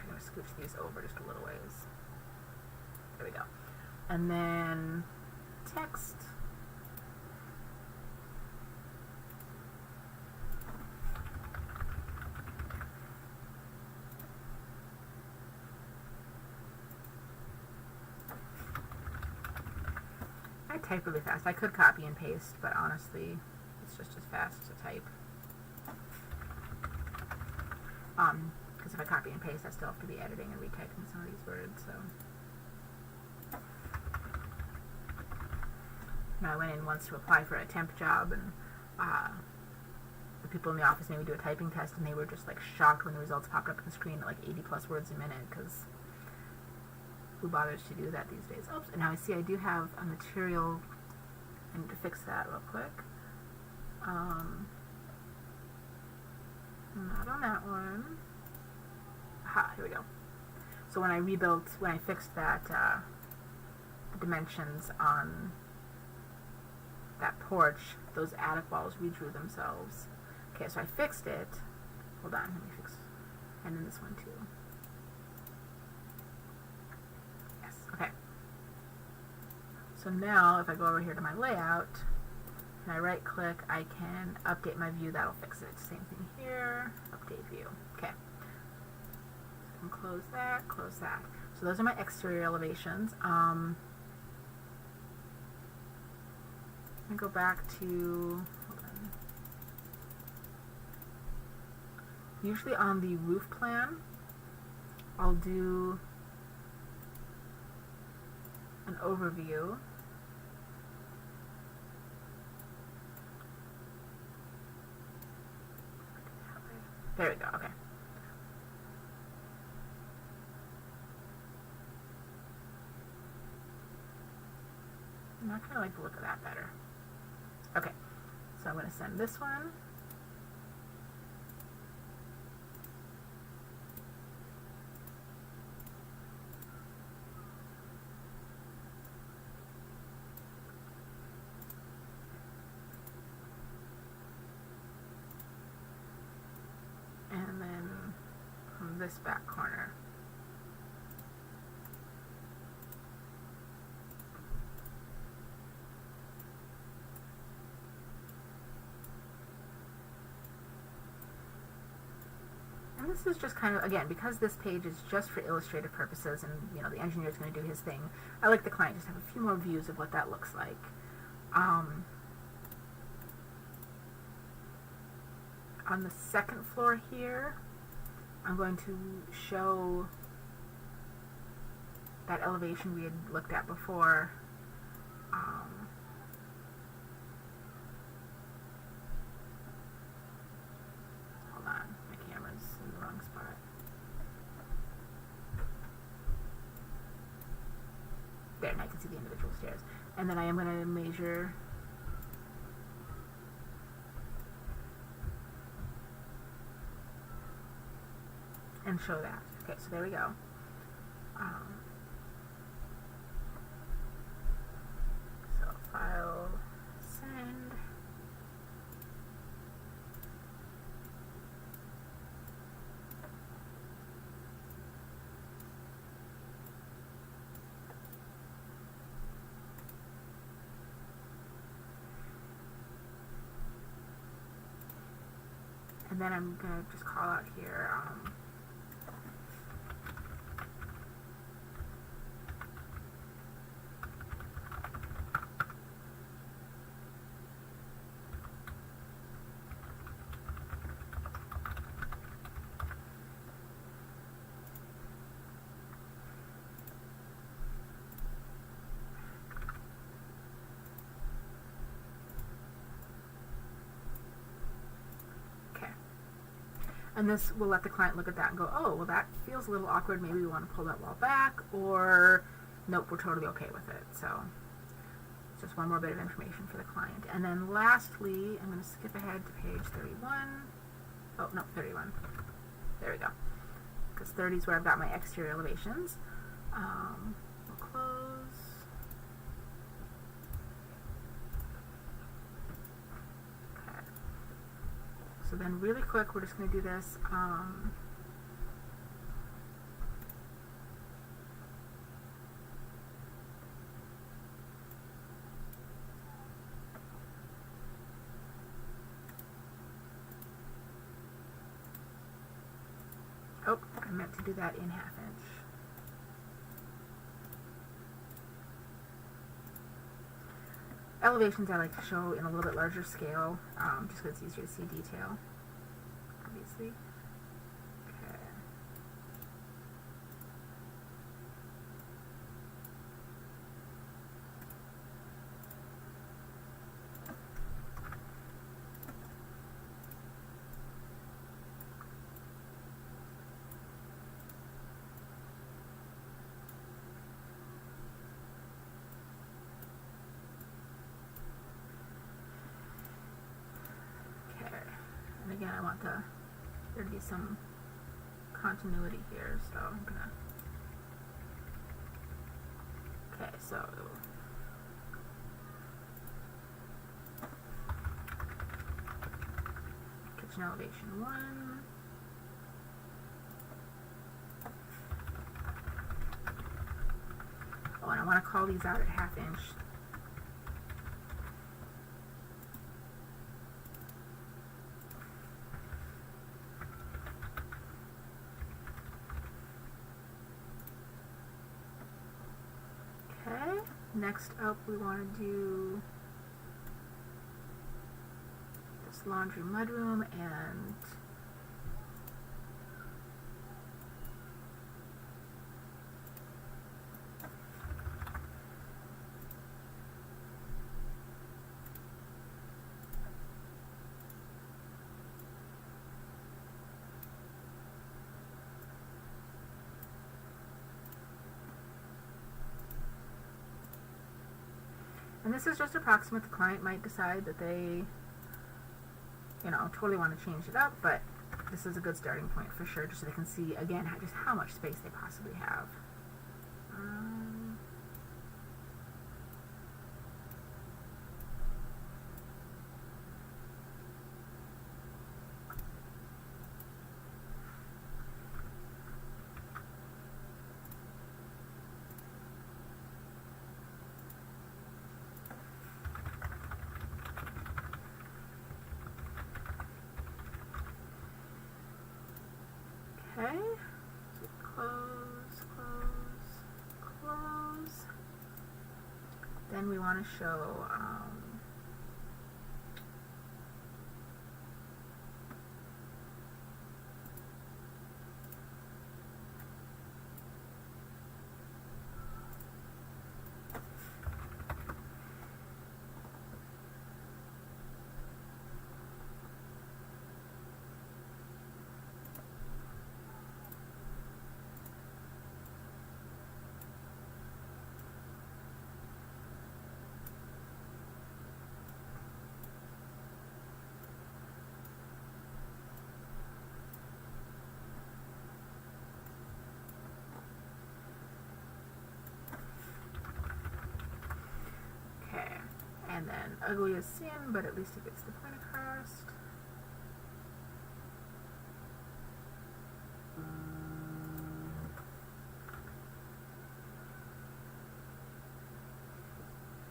I'm going to scooch these over just a little ways. There we go. And then text. I type really fast. I could copy and paste, but honestly, it's just as fast to type. Because if I copy and paste, I still have to be editing and retyping some of these words, so. Now, I went in once to apply for a temp job, and the people in the office made me do a typing test, and they were just like shocked when the results popped up on the screen at like 80 plus words a minute, because who bothers to do that these days? Oops, and now I see I do have a material. I need to fix that real quick. Not on that one. Aha, here we go. So when I fixed that, the dimensions on that porch, those attic walls redrew themselves. Okay, so I fixed it. Hold on, let me fix, and then this one too. Yes, okay. So now if I go over here to my layout, and I right click, I can update my view. That'll fix it. Same thing here, update view. Okay. So I can close that, close that. So those are my exterior elevations. I'm going to go back to, hold on. Usually on the roof plan, I'll do an overview. There we go, okay. I kind of like the look of that better. Okay, so I'm going to send this one. this back corner. And this is just kind of, again, because this page is just for illustrative purposes and, you know, the engineer is going to do his thing, I like the client just have a few more views of what that looks like. On the second floor here, I'm going to show that elevation we had looked at before. Hold on, my camera's in the wrong spot. There, and I can see the individual stairs. And then I am going to measure and show that. Okay, so there we go. So file, send. And then I'm going to just call out here and this will let the client look at that and go, oh, well, that feels a little awkward. Maybe we want to pull that wall back, or nope, we're totally okay with it. So it's just one more bit of information for the client. And then lastly, I'm going to skip ahead to page 31. Oh, no, 31. There we go. Because 30 is where I've got my exterior elevations. We'll close. So then really quick, we're just going to do this. Oh, I meant to do that in 1/2 inch. Elevations I like to show in a little bit larger scale, just because it's easier to see detail, obviously. Okay. And again, I want there to be some continuity here, so I'm gonna. Okay, so kitchen elevation 1. Oh, and I want to call these out at 1/2 inch. Next up, we want to do this laundry mudroom and this is just approximate. The client might decide that they, totally want to change it up, but this is a good starting point for sure, just so they can see, again, just how much space they possibly have. Okay. So close, close, close. Then we want to show and then ugly as sin, but at least it gets the point across.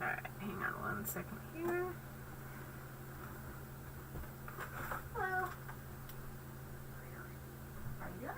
Alright, hang on 1 second here. Hello. How you doing?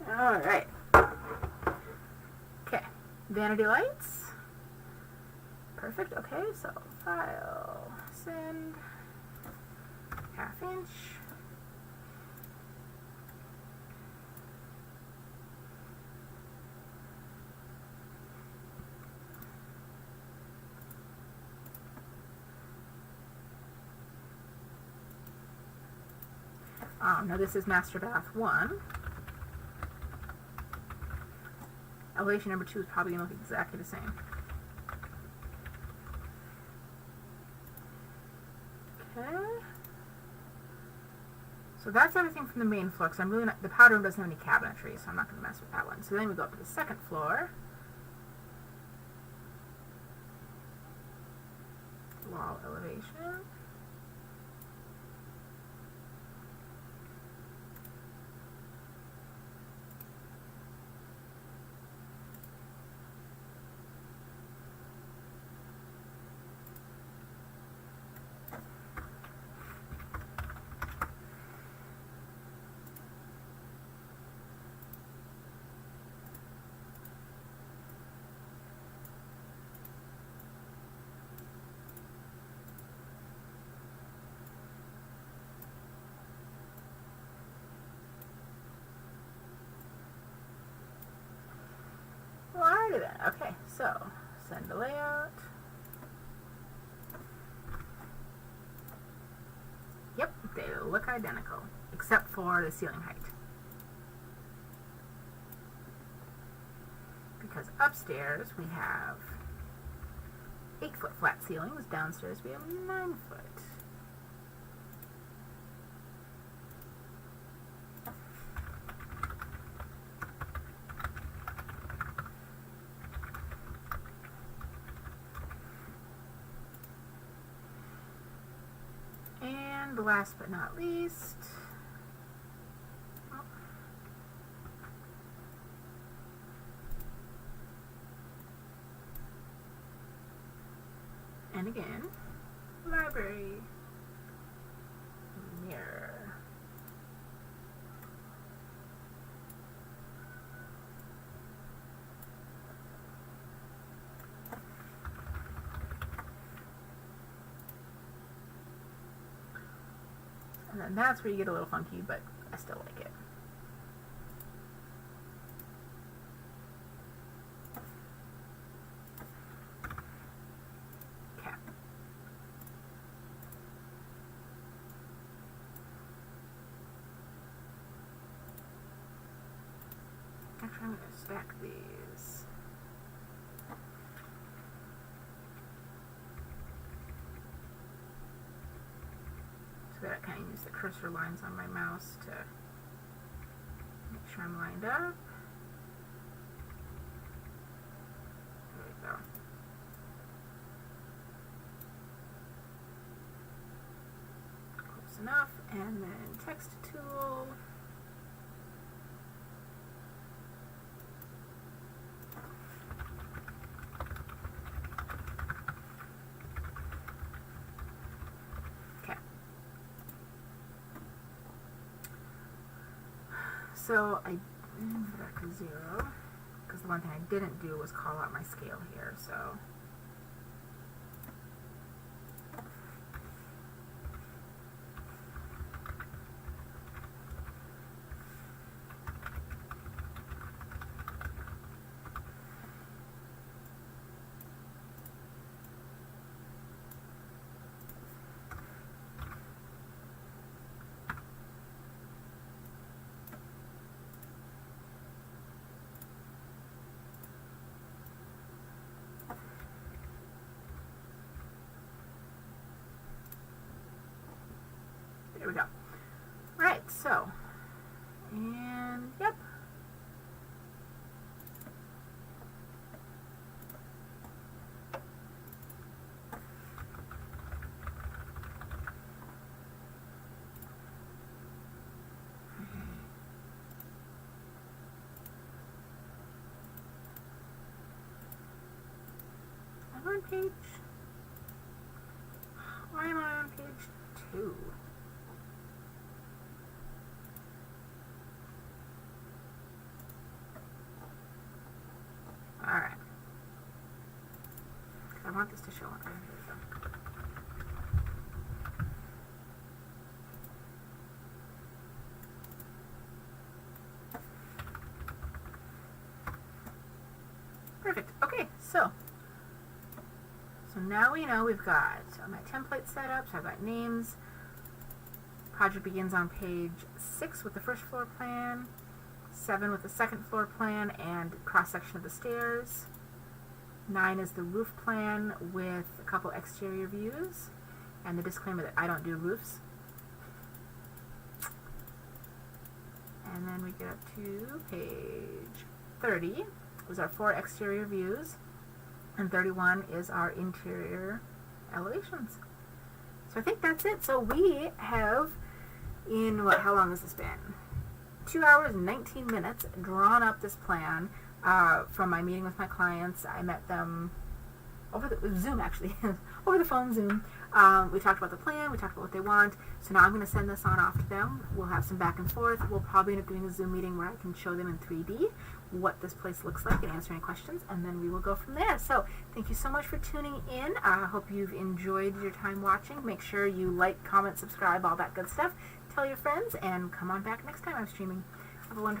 Alright. Okay. Vanity lights. Perfect. Okay, so file, send, 1/2 inch. Now this is master bath 1. Elevation number 2 is probably going to look exactly the same. Okay. So that's everything from the main floor, because I'm really not, the powder room doesn't have any cabinetry, so I'm not going to mess with that one. So then we go up to the second floor. Wall elevation. Okay, so send a layout. Yep, they look identical, except for the ceiling height. Because upstairs we have 8-foot flat ceilings, downstairs we have 9-foot. And last but not least, and again, library mirror. And then that's where you get a little funky, but I still like it. Okay. Actually, I'm going to stack these. good. I kind of use the cursor lines on my mouse to make sure I'm lined up. There we go. Close enough. And then text tool. So I put that to 0, because the one thing I didn't do was call out my scale here, so. There we go. Right, so, and yep. I'm on page, why am I on page 2? Alright. I want this to show on. Here we go. Perfect. Okay, so now we know we've got my template set up. So I've got names. Project begins on page 6 with the first floor plan. 7 with the second floor plan and cross-section of the stairs. 9 is the roof plan with a couple exterior views and the disclaimer that I don't do roofs. And then we get up to page 30 is our 4 exterior views, and 31 is our interior elevations. So I think that's it. So we have, in what, how long has this been? 2 hours and 19 minutes drawn up this plan from my meeting with my clients. I met them over the Zoom, actually, over the phone Zoom. We talked about the plan, we talked about what they want. So now I'm going to send this on off to them. We'll have some back and forth. We'll probably end up doing a Zoom meeting where I can show them in 3D what this place looks like and answer any questions, and then we will go from there. So thank you so much for tuning in. I hope you've enjoyed your time watching. Make sure you like, comment, subscribe, all that good stuff. Tell your friends, and come on back next time I'm streaming. Have a wonderful